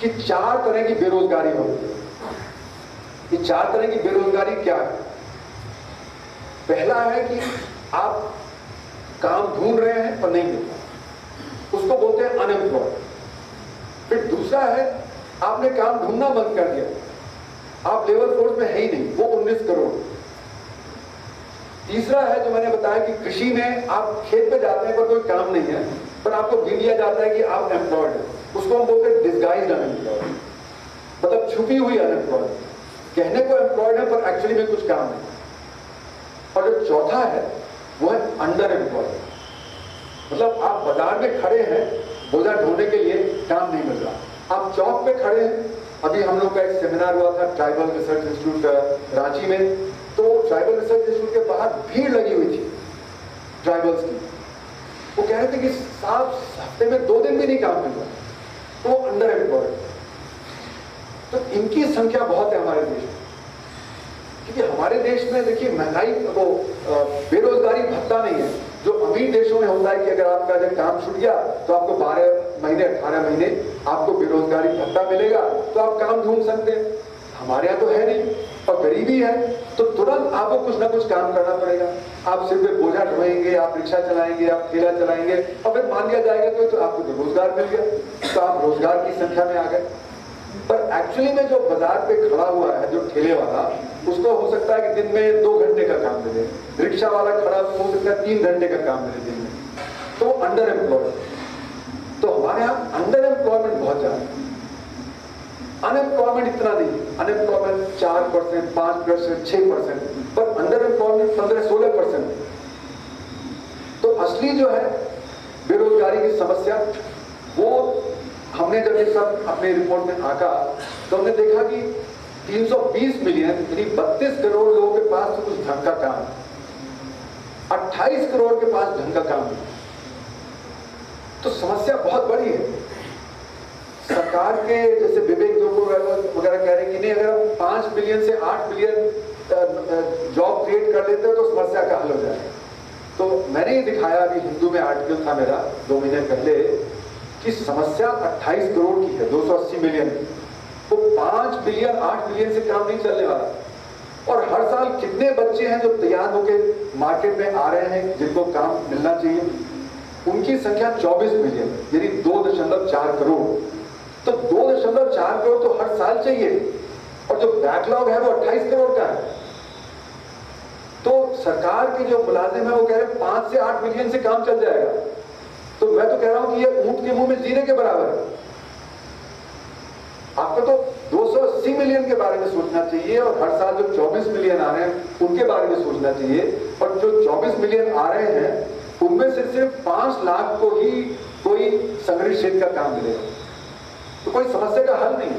कि 4 तरह की बेरोजगारी होती है। ये 4 तरह की बेरोजगारी क्या है? पहला है कि आप काम ढूंढ रहे हैं और नहीं मिलता, उसको बोलते हैं अनएम्प्लॉयड। फिर दूसरा है आपने काम ढूंढना बंद कर दिया, आप लेबर फोर्स में है ही नहीं, वो 19 करोड़। तीसरा है जो मैंने बताया कि कृषि में आप खेत पे जाते हैं पर कोई काम नहीं है, पर आपको गिन दिया जाता है कि आप एम्प्लॉयड हैं, उसको हम बोलते हैं डिस्गाइज्ड अनएम्प्लॉयड, मतलब छुपी हुई अनएम्प्लॉयड। कहने को एम्प्लॉयड है पर एक्चुअली में कुछ काम नहीं। और जो चौथा है वो है अंडर एम्प्लॉयड, मतलब आप बाजार में खड़े हैं बोझा ढोने के लिए, काम नहीं मिल रहा। आप चौक पे खड़े हैं, अभी हम लोग का एक सेमिनार हुआ था ट्राइबल रिसर्च इंस्टीट्यूट रांची में, तो ट्राइबल रिसर्च इंस्टीट्यूट के बाहर भीड़ लगी हुई थी ट्राइबल्स की। वो कह रहे थे कि साहब हफ्ते में 2 दिन भी नहीं काम मिल रहा, तो अंडर एम्प्लॉयड। तो इनकी संख्या बहुत है हमारे देश में, क्योंकि हमारे देश में देखिए महंगाई, वो बेरोजगारी भत्ता नहीं है जो अमीर देशों में होता है कि अगर आपका जब काम छूट गया तो आपको 12 महीने 18 महीने आपको बेरोजगारी भत्ता मिलेगा तो आप काम ढूंढ सकते हैं। हमारे यहाँ तो है नहीं, और गरीबी है तो तुरंत आपको कुछ ना कुछ काम करना पड़ेगा। आप सिर्फ बोझा ढोएंगे, आप रिक्शा चलाएंगे, आप ठेला चलाएंगे, और फिर मान लिया जाएगा तो आपको तो रोजगार मिल गया, तो आप रोजगार की संख्या में आ गए। पर एक्चुअली में जो बाजार पे खड़ा हुआ है जो ठेले वाला, उसको हो सकता है कि दिन में 2 घंटे का काम मिले, रिक्शा वाला खड़ा हो सकता है 3 घंटे का काम मिले दिन में, तो अंडर एम्प्लॉयड। तो हमारे यहाँ अंडर एम्प्लॉयमेंट बहुत ज्यादा है, अनएम्प्लॉयमेंट इतना नहीं, अनएम्प्लॉयमेंट 4%, 5%, 6%, पर अंडर एम्प्लॉयमेंट 15-16%। तो असली जो है बेरोजगारी की समस्या, वो हमने जब ये सब अपने रिपोर्ट में आंका तो हमने देखा कि 320 मिलियन यानी 32 करोड़ लोगों के पास तो कुछ ढंग का काम है, 28 करोड़ के पास ढंग का काम नहीं। तो समस्या बहुत बड़ी है। सरकार के जैसे विवेक वगैरह कह रहे हैं कि नहीं, अगर हम 5 बिलियन से 8 बिलियन जॉब क्रिएट कर लेते हैं तो समस्या का हल हो जाएगा। तो मैंने ये दिखाया, अभी हिंदू में आर्टिकल था मेरा 2 महीने पहले, कि समस्या 28 करोड़ की है, 280 मिलियन की, तो 5 बिलियन 8 बिलियन से काम नहीं चलने वाला। और हर साल कितने बच्चे हैं जो तैयार होकर मार्केट में आ रहे हैं जिनको काम मिलना चाहिए, उनकी संख्या 24 मिलियन यानी 2.4 करोड़। तो 2.4 करोड़ तो हर साल चाहिए, और जो बैकलॉग है वो 28 करोड़ का है। तो सरकार के जो मुलाजिम है वो कह रहे हैं 5 से 8 मिलियन से काम चल जाएगा। तो मैं तो कह रहा हूं कि ये ऊंट के मुंह में जीरे के बराबर है। आपको तो 280 मिलियन के बारे में सोचना चाहिए, और हर साल जो 24 मिलियन आ रहे हैं उनके बारे में सोचना चाहिए। और जो 24 मिलियन आ रहे हैं उनमें से सिर्फ 5 लाख को ही कोई संग्रहित क्षेत्र का काम मिलेगा, तो कोई समस्या का हल नहीं।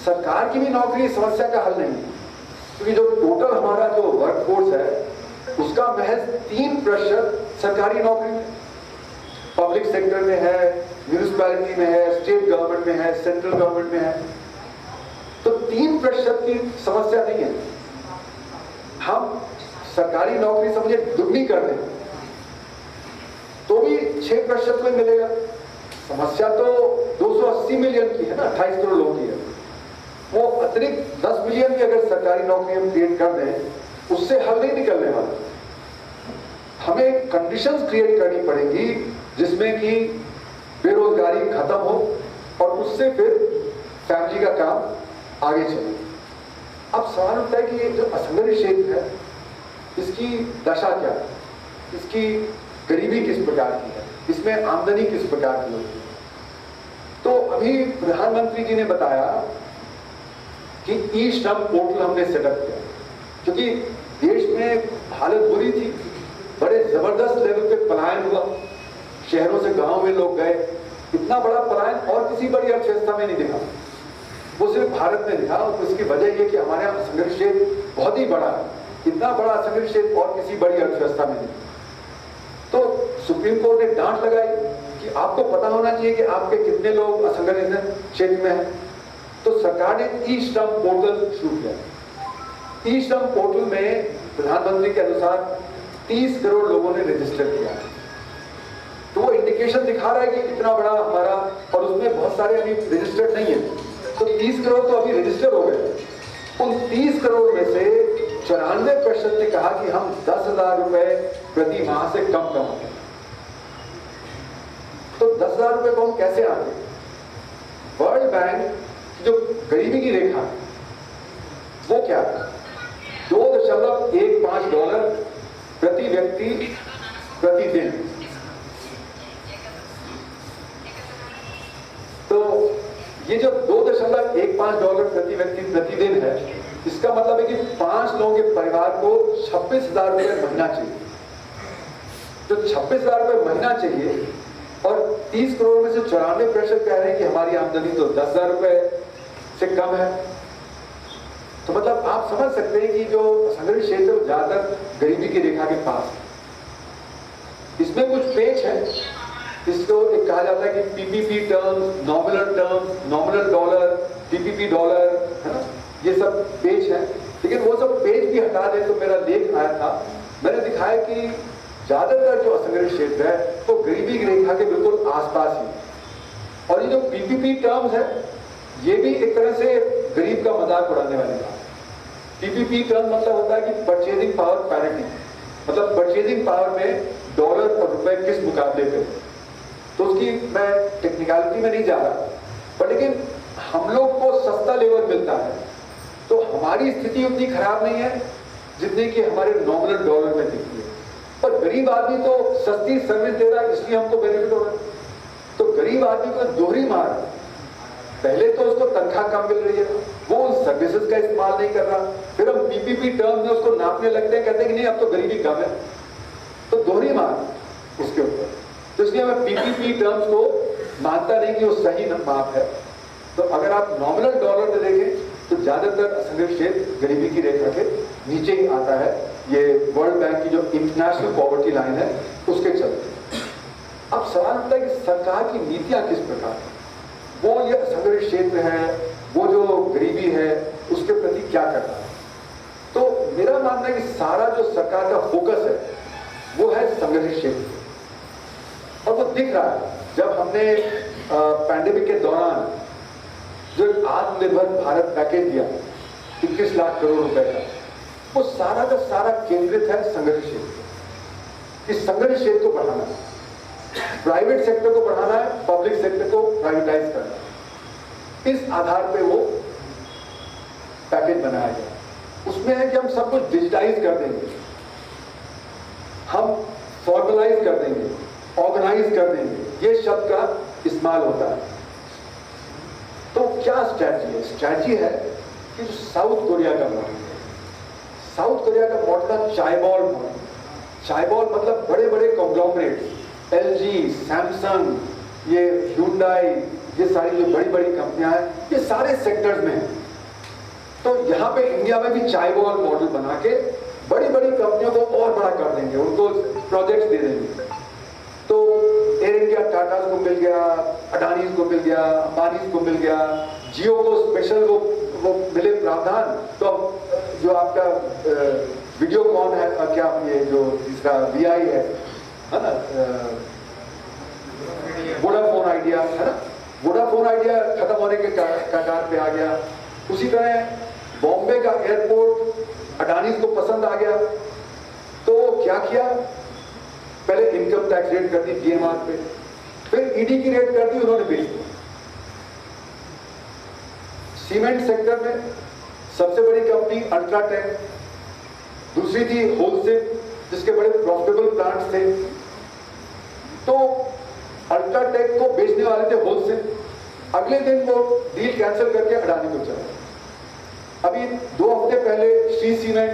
सरकार की भी नौकरी समस्या का हल नहीं, क्योंकि जो टोटल हमारा जो वर्कफोर्स है उसका महज 3% सरकारी नौकरी में, पब्लिक सेक्टर में है, म्यूनिसिपैलिटी में है, स्टेट गवर्नमेंट में है, सेंट्रल गवर्नमेंट में है। तो 3% की समस्या नहीं है। हम सरकारी नौकरी समझे दुगनी कर दें तो भी 6% में मिलेगा। समस्या तो 280 मिलियन की है ना, 28 करोड़ लोगों की है। वो अतिरिक्त 10 मिलियन की अगर सरकारी नौकरी हम क्रिएट कर दें, उससे हल नहीं निकलने वाला। हमें कंडीशंस क्रिएट करनी पड़ेगी जिसमें कि बेरोजगारी खत्म हो और उससे फिर फैमिली का काम आगे चले। अब सवाल उठता है कि ये जो असंगठित क्षेत्र है इसकी दशा क्या है, इसकी गरीबी किस प्रकार की है, इसमें आमदनी किस प्रकार की होती है। तो अभी प्रधानमंत्री जी ने बताया कि ई श्रम पोर्टल हमने सेटअप किया, क्योंकि देश में हालत बुरी थी, बड़े जबरदस्त लेवल पे पलायन हुआ, शहरों से गांव में लोग गए। इतना बड़ा पलायन और किसी बड़ी अर्थव्यवस्था में नहीं दिखा, वो सिर्फ भारत में दिखा। और इसकी वजह यह कि हमारे यहाँ असंगठित क्षेत्र बहुत ही बड़ा है, इतना बड़ा असंगठित क्षेत्र और किसी बड़ी अर्थव्यवस्था में नहीं। तो सुप्रीम कोर्ट ने डांट लगाई कि आपको पता होना चाहिए कि आपके कितने लोग असंगठित क्षेत्र में हैं। तो सरकार ने ई श्रम पोर्टल शुरू किया। ई श्रम पोर्टल में प्रधानमंत्री के अनुसार 30 करोड़ लोगों ने रजिस्टर किया है। तो वो इंडिकेशन दिखा रहा है कि कितना बड़ा हमारा, और उसमें बहुत सारे अभी रजिस्टर्ड नहीं है। तो 30 करोड़ तो अभी रजिस्टर हो गए। उन 30 करोड़ में से 94% ने कहा कि हम 10,000 रुपए प्रति माह से कम कमाते हैं। तो 10,000 रुपए को हम कैसे आते? वर्ल्ड बैंक जो गरीबी की रेखा है वो क्या है? $2.15 प्रति व्यक्ति प्रतिदिन। तो ये जो $2.15 प्रति व्यक्ति प्रतिदिन है, इसका मतलब है कि 5 लोगों के परिवार को 26,000 रुपए महीना चाहिए। तो 26,000 रुपए महीना चाहिए और 30 करोड़ में से 94% कह रहे हैं कि हमारी आमदनी तो 10,000 रुपए से कम है। तो मतलब आप समझ सकते हैं कि जो असंगठित क्षेत्र है ज्यादातर गरीबी की रेखा के पास है। इसमें कुछ पेच है, इसको एक कहा जाता है कि PPP terms, nominal dollar, PPP dollar, है ना, ये सब पेच है। लेकिन वो सब पेच भी हटा दे तो मेरा लेख आया था, मैंने दिखाया कि ज्यादातर जो असंगठित क्षेत्र है वो तो गरीबी की रेखा के बिल्कुल आसपास ही। और ये जो पीपीपी टर्म्स है ये भी एक तरह से गरीब का मजाक उड़ाने वाली बात। पीपीपी टर्म मतलब होता है कि परचेजिंग पावर पैरिटी, मतलब परचेजिंग पावर में डॉलर और रुपए किस मुकाबले पे। तो उसकी मैं टेक्निकलिटी में नहीं जा रहा, पर लेकिन हम लोग को सस्ता लेबर मिलता है तो हमारी स्थिति उतनी खराब नहीं है जितनी कि हमारे नॉमिनल डॉलर में दिखती है। पर गरीब आदमी तो सस्ती सर्विस दे रहा है इसलिए हमको बेनिफिट हो रहा है। तो गरीब आदमी को दोहरी मार, पहले तो उसको तनख्वाह कम मिल रही है, वो उन सर्विसेज का इस्तेमाल नहीं कर रहा, फिर हम पीपीपी टर्म में उसको नापने लगते हैं, कहते हैं कि नहीं अब तो गरीबी कम है, तो दोहरी मार उसके ऊपर। तो इसलिए मैं पीपीपी टर्म्स को मानता नहीं कि वो सही माप है। तो अगर आप नॉमिनल डॉलर में देखें तो ज्यादातर असंगठित क्षेत्र गरीबी की रेखा के नीचे ही आता है। ये वर्ल्ड बैंक की जो इंटरनेशनल पॉवर्टी लाइन है उसके चलते। अब सवाल उठता है कि सरकार की नीतियां किस प्रकार है, वो ये असंगठित क्षेत्र है, वो जो गरीबी है उसके प्रति क्या करना है। तो मेरा मानना है कि सारा जो सरकार का फोकस है वो है संगठित क्षेत्र, और वो दिख रहा है। जब हमने पैंडेमिक के दौरान जो आत्मनिर्भर भारत पैकेज दिया 21 लाख करोड़ रुपए का, वो सारा का सारा केंद्रित है संगठित क्षेत्र। इस संगठित क्षेत्र को बढ़ाना है, प्राइवेट सेक्टर को बढ़ाना है, पब्लिक सेक्टर को प्राइवेटाइज करना है। इस आधार पे वो पैकेज बनाया गया। उसमें है कि हम सब कुछ डिजिटाइज कर देंगे, हम फॉर्मलाइज कर देंगे, ऑर्गेनाइज कर देंगे, ये शब्द का इस्तेमाल होता है। तो क्या स्ट्रैटेजी है? स्ट्रैटेजी है कि जो साउथ कोरिया का मॉडल है, साउथ कोरिया का मॉडल था चायबॉल मॉडल। चायबॉल मतलब बड़े बड़े कॉन्ग्लोमरेट्स, एलजी, सैमसंग, ये ह्यूंडई, ये सारी जो बड़ी बड़ी कंपनियां हैं, ये सारे सेक्टर्स में हैं। तो यहाँ पे इंडिया में भी चायबॉल मॉडल बना के बड़ी बड़ी कंपनियों को और बड़ा कर देंगे, उनको प्रोजेक्ट्स दे देंगे। तो एयर इंडिया टाटा को मिल गया, अडानी को मिल गया, अंबानी को मिल गया, जियो को स्पेशल वो मिले प्रावधान। तो जो आपका वीडियोकॉन है, क्या ये जो इसका वीआई है ना, वोडाफोन आइडिया है ना, वोडाफोन आइडिया खत्म होने के कगार पे आ गया। उसी तरह बॉम्बे का एयरपोर्ट अडानी को पसंद आ गया, तो क्या किया, पहले इनकम टैक्स रेट कर दी पीएमआर पे, फिर ईडी की रेट कर दी, उन्होंने बेच दी। सीमेंट सेक्टर में सबसे बड़ी कंपनी अल्ट्राटेक, दूसरी थी होलसेल जिसके बड़े प्रॉफिटेबल प्लांट्स थे। तो अल्ट्राटेक को बेचने वाले थे होलसेल, अगले दिन वो डील कैंसिल करके अडानी को चला। अभी 2 हफ्ते पहले श्री सीमेंट,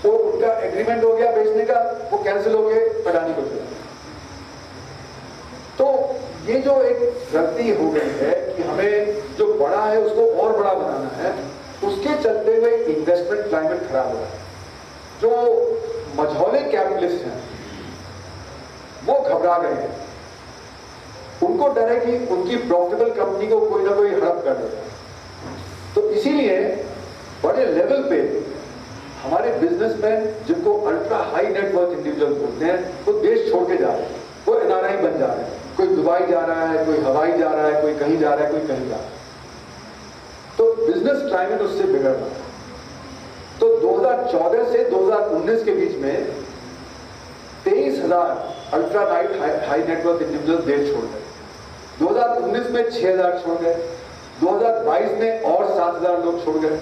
वो उनका एग्रीमेंट हो गया बेचने का, वो कैंसिल हो गए, अडानी को चला। तो ये जो एक गलती हो गई है कि हमें जो बड़ा है उसको और बड़ा बनाना है, उसके चलते हुए इन्वेस्टमेंट क्लाइमेट खराब हो रहा है। जो मझौले कैपिटलिस्ट हैं वो घबरा गए हैं, उनको डर है कि उनकी प्रॉफिटेबल कंपनी को कोई ना कोई हड़प कर देगा। तो इसीलिए बड़े लेवल पे हमारे बिजनेसमैन, जिनको अल्ट्रा हाई नेटवर्थ इंडिविजुअल बोलते हैं, वो देश छोड़ के जा रहे हैं, वो एनआरआई बन जा रहे हैं। कोई दुबई जा रहा है, कोई हवाई जा रहा है, कोई कहीं जा रहा है, कोई कहीं जा रहा है। तो बिजनेस क्लाइमेट उससे बिगड़ रहा है। तो 2014 2014 से 2019 के बीच में 23,000 अल्ट्रा हाई नेटवर्क इंडिविजुअल देश छोड़ गए। 2019 में 6,000 छोड़ गए, 2022 में और 7,000 लोग छोड़ गए।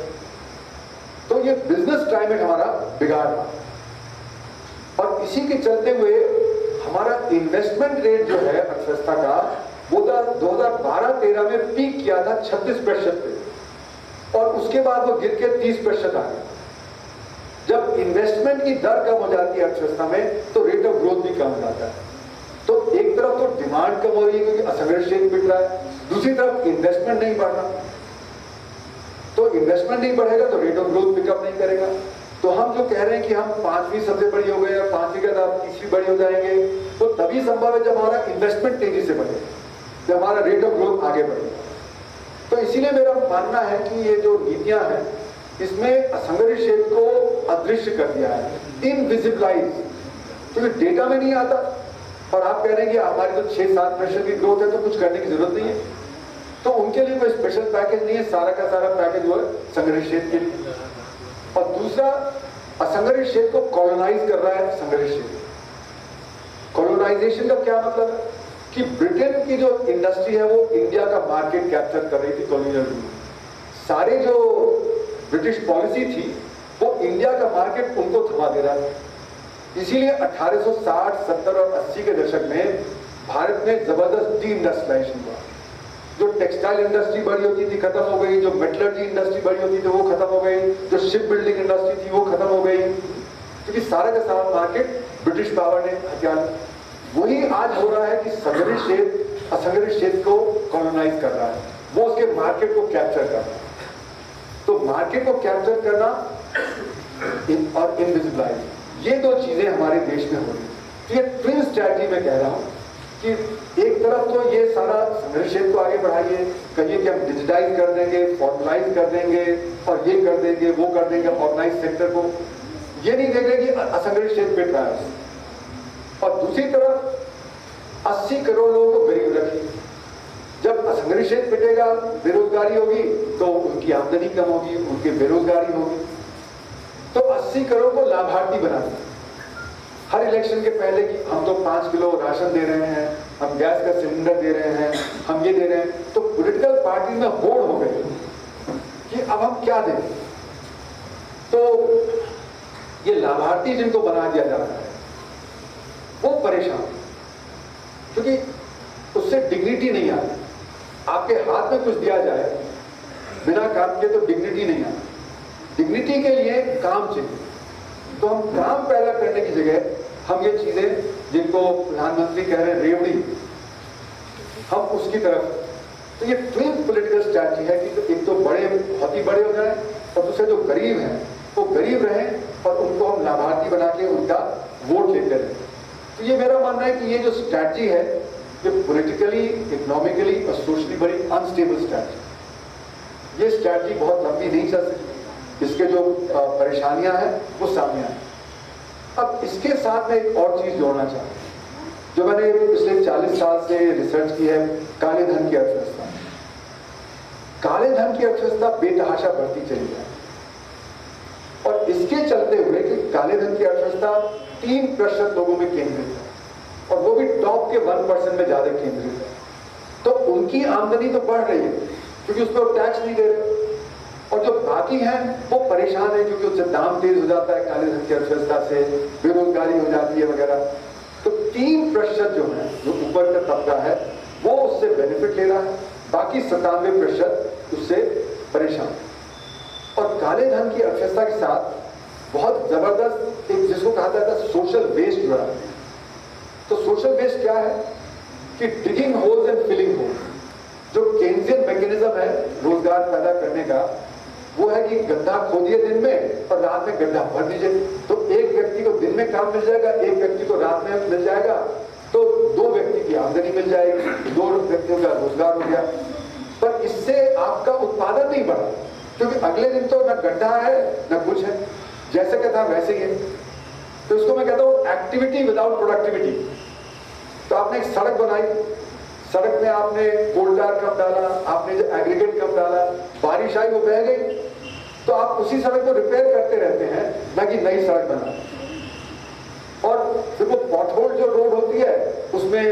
तो ये बिजनेस क्लाइमेट हमारा बिगाड़ रहा, और इसी के चलते हुए हमारा इन्वेस्टमेंट रेट जो है अर्थव्यवस्था का, वो 2012-13 में पीक किया था 36% पे, और उसके बाद वो गिर के 30% आ गया। जब इन्वेस्टमेंट की दर कम हो जाती है अर्थव्यवस्था में, तो रेट ऑफ ग्रोथ भी कम हो जाता है। तो एक तरफ तो डिमांड कम हो रही है क्योंकि असंगठित क्षेत्र बिक रहा है, दूसरी तरफ इन्वेस्टमेंट नहीं बढ़ रहा। तो इन्वेस्टमेंट नहीं बढ़ेगा तो रेट ऑफ ग्रोथ पिकअप नहीं करेगा। तो हम जो कह रहे हैं कि हम 5वीं सबसे बड़ी हो गए या 5वीं के बाद 3वीं बड़ी हो जाएंगे, तो तभी संभव है जब हमारा इन्वेस्टमेंट तेजी से बढ़े, जब हमारा रेट ऑफ ग्रोथ आगे बढ़ेगा। तो इसीलिए मेरा मानना है कि ये जो नीतियां हैं, इसमें असंगठित क्षेत्र को अदृश्य कर दिया है, इनविजिबलाइज, क्योंकि डेटा में नहीं आता। और आप कह रहे हैं कि हमारी तो 6-7% की ग्रोथ है, तो कुछ करने की जरूरत नहीं है। तो उनके लिए कोई स्पेशल पैकेज नहीं है, सारा का सारा पैकेज वो है संगठित क्षेत्र के लिए। और दूसरा, असंगठित क्षेत्र को कॉलोनाइज कर रहा है संगठित क्षेत्र। कॉलोनाइजेशन का क्या मतलब है कि ब्रिटेन की जो इंडस्ट्री है वो इंडिया का मार्केट कैप्चर कर रही थी कॉलोनियल रूल। सारे जो ब्रिटिश पॉलिसी थी वो इंडिया का मार्केट उनको थमा दे रहा है। इसीलिए 1860, 70 और 80 के दशक में भारत में जबरदस्त डी इंडस्ट्रियलाइजेशन हुआ। जो टेक्सटाइल इंडस्ट्री बड़ी होती थी खत्म हो गई, जो मेटलर्जी इंडस्ट्री बड़ी होती थी वो खत्म हो गई, जो शिप बिल्डिंग इंडस्ट्री थी वो खत्म हो गई, क्योंकि सारा का सारा मार्केट ब्रिटिश पावर ने हथिया। वही आज हो रहा है कि संगठित क्षेत्र असंगठित क्षेत्र को कॉलोनाइज कर रहा है, वो उसके मार्केट को कैप्चर कर रहा है। तो मार्केट को कैप्चर करना और इनविजिबलाइज, ये दो चीजें हमारे देश में हो रही है। तो ये ट्विन स्ट्रैटेजी में कह रहा हूं कि एक तरफ तो ये सारा संगठित क्षेत्र को आगे बढ़ाइए, कहिए कि हम डिजिटाइज कर देंगे, फॉर्मलाइज कर देंगे और ये कर देंगे वो कर देंगे ऑर्गेनाइज सेक्टर को, ये नहीं देख रहे कि असंगठित क्षेत्र पिट रहा है। और दूसरी तरफ 80 करोड़ लोगों को गरीब रखिए। जब असंगठित क्षेत्र पिटेगा, बेरोजगारी होगी, तो उनकी आमदनी कम होगी, उनकी बेरोजगारी होगी। तो 80 करोड़ को लाभार्थी बना दें। हर इलेक्शन के पहले कि हम तो 5 किलो राशन दे रहे हैं, हम गैस का सिलेंडर दे रहे हैं, हम ये दे रहे हैं, तो पॉलिटिकल पार्टी में होड़ हो गई कि अब हम क्या दें। तो ये लाभार्थी जिनको बना दिया जा रहा है वो परेशान, क्योंकि उससे डिग्निटी नहीं आती। आपके हाथ में कुछ दिया जाए बिना काम के तो डिग्निटी नहीं आती। डिग्निटी के लिए काम चाहिए। तो हम काम पैदा करने की जगह हम ये चीजें जिनको प्रधानमंत्री कह रहे हैं रेवड़ी, हम उसकी तरफ। तो ये ट्विन पॉलिटिकल स्ट्रैटेजी है कि एक तो बड़े बहुत ही बड़े हो जाए और दूसरे जो गरीब हैं वो गरीब रहें और उनको हम लाभार्थी बना के उनका वोट लेते रहें। तो ये मेरा मानना है कि ये जो स्ट्रैटेजी है ये पॉलिटिकली, इकोनॉमिकली और सोशली बड़ी अनस्टेबल स्ट्रैटेजी। ये स्ट्रैटेजी बहुत लंबी नहीं चल सकती, इसके जो परेशानियां हैं वो सामने आए। अब इसके साथ में एक और चीज जोड़ना चाहता हूं जो मैंने पिछले 40 साल से रिसर्च की है, काले धन की अर्थव्यवस्था। काले धन की अर्थव्यवस्था बेतहाशा बढ़ती चली जाए और इसके चलते हुए कि काले धन की अर्थव्यवस्था 3% लोगों में केंद्रित है और वो भी टॉप के 1% में ज्यादा केंद्रित है। तो उनकी आमदनी तो बढ़ रही है क्योंकि उस पर टैक्स नहीं दे रहे, और जो बाकी हैं वो परेशान है क्योंकि उससे दाम तेज हो जाता है काले धन की अर्थव्यवस्था से, बेरोजगारी हो जाती है वगैरह। तो 3% जो है, जो ऊपर का तबका है, वो उससे बेनिफिट ले रहा है, बाकी 97% उससे परेशान। और काले धन की अर्थव्यवस्था के साथ बहुत जबरदस्त एक जिसको कहा जाता है सोशल वेस्ट जुड़ा है। तो सोशल वेस्ट क्या है कि digging holes and filling holes. जो केंद्रीय मैकेनिज्म है रोजगार पैदा करने का, वो है कि गड्ढा खोदिए दिन में और रात में गड्ढा भर दीजिए। तो एक व्यक्ति को दिन में काम मिल जाएगा, एक व्यक्ति को रात में मिल जाएगा, तो 2 व्यक्ति की आमदनी मिल जाएगी, 2 व्यक्तियों का रोजगार हो गया। पर इससे आपका उत्पादन नहीं बढ़ा क्योंकि अगले दिन तो न गड्ढा है न कुछ है, जैसे का था वैसे ही है। तो इसको मैं कहता हूं एक्टिविटी विदाउट प्रोडक्टिविटी। तो आपने एक सड़क बनाई, सड़क में आपने कोल्डार कब डाला, आपने जो एग्रीगेट कब डाला, बारिश आई वो बह गई, तो आप उसी सड़क को रिपेयर करते रहते हैं, ना कि नई सड़क बना। और फिर वो पॉटहोल जो रोड होती है उसमें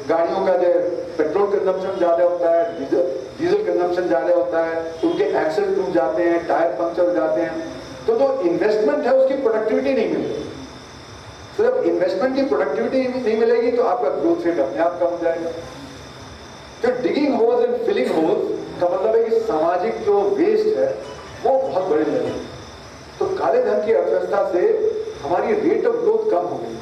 गाड़ियों का जो पेट्रोल कंजम्पशन ज्यादा होता है, डीजल कंजम्पशन ज्यादा होता है, उनके एक्सल टूट जाते हैं, टायर पंक्चर हो जाते हैं। तो जो इन्वेस्टमेंट है उसकी प्रोडक्टिविटी नहीं मिलती। तो जब इन्वेस्टमेंट की प्रोडक्टिविटी नहीं मिलेगी तो आपका ग्रोथ रेट अपने आप कम हो जाएगा। तो digging holes and filling holes का मतलब है कि सामाजिक जो वेस्ट है वो बहुत बड़े लेवल है। तो काले धन की अर्थव्यवस्था से हमारी रेट ऑफ ग्रोथ कम हो गई।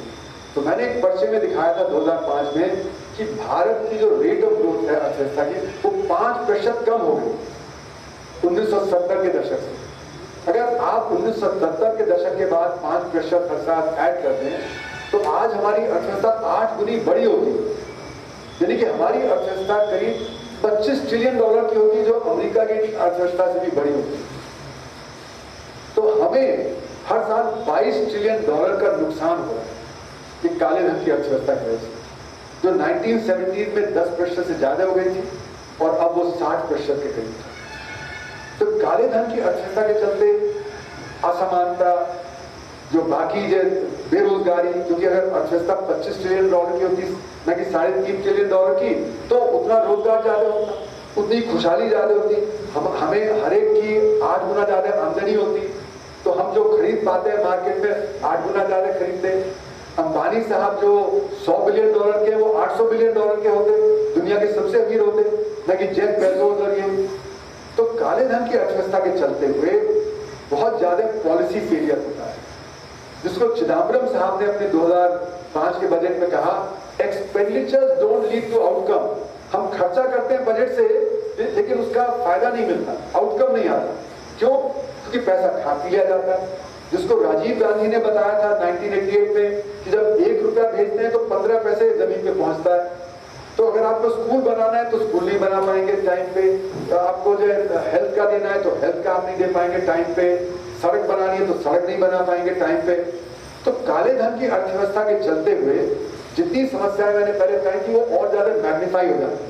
तो मैंने एक पर्चे में दिखाया था 2005 में कि भारत की जो रेट ऑफ ग्रोथ है अर्थव्यवस्था की वो 5% कम हो गई 1970 के दशक से। अगर आप 1970 के दशक के बाद 5% हर साल ऐड कर दें तो आज हमारी अर्थव्यवस्था 8 गुनी बड़ी होगी। यानी कि हमारी अर्थव्यवस्था करीब $25 ट्रिलियन की होगी, जो अमेरिका की अर्थव्यवस्था से भी बड़ी होगी। तो हमें हर साल $22 ट्रिलियन का नुकसान हो रहा है कि काले धन की अर्थव्यवस्था की वजह से, जो 1970 में 10% से ज्यादा हो गई थी और अब वो 60% के करीब था। तो काले धन की अर्थव्यवस्था के चलते असमानता, जो बाकी जो बेरोजगारी, क्योंकि अगर अर्थव्यवस्था $25 ट्रिलियन की होती न कि $3.5 ट्रिलियन की, तो उतना रोजगार ज्यादा होता, उतनी खुशहाली ज्यादा होती, हमें हर एक की 8 गुना ज्यादा आमदनी होती। तो हम जो खरीद पाते हैं मार्केट में 8 गुना ज्यादा खरीदते। अंबानी साहब जो $100 बिलियन के, वो $800 बिलियन के होते, दुनिया के सबसे अमीर होते, न कि जेफ बेजोस और ये। तो काले धन की अर्थव्यवस्था के चलते हुए बहुत ज्यादा पॉलिसी फेलियर होता है, जिसको चिदम्बरम साहब ने अपने 2005 के बजट में कहा, expenditures don't lead to outcome. हम खर्चा करते हैं बजट से, लेकिन उसका फायदा नहीं मिलता, आउटकम नहीं आता। क्यों? क्योंकि पैसा खा पी लिया जाता है। जिसको राजीव गांधी ने बताया था 1988 में कि जब ₹1 भेजते हैं तो 15 पैसे जमीन पे पहुंचता है। तो अगर आपको स्कूल बनाना है तो स्कूल नहीं बना पाएंगे टाइम पे, आपको जो हेल्थ का देना है तो हेल्थ का आप नहीं दे पाएंगे टाइम पे, सड़क बनानी है तो सड़क नहीं बना पाएंगे टाइम पे। तो काले धन की अर्थव्यवस्था के चलते हुए जितनी समस्याएं मैंने पहले कही थी वो और ज्यादा मैग्नीफाई हो जाती,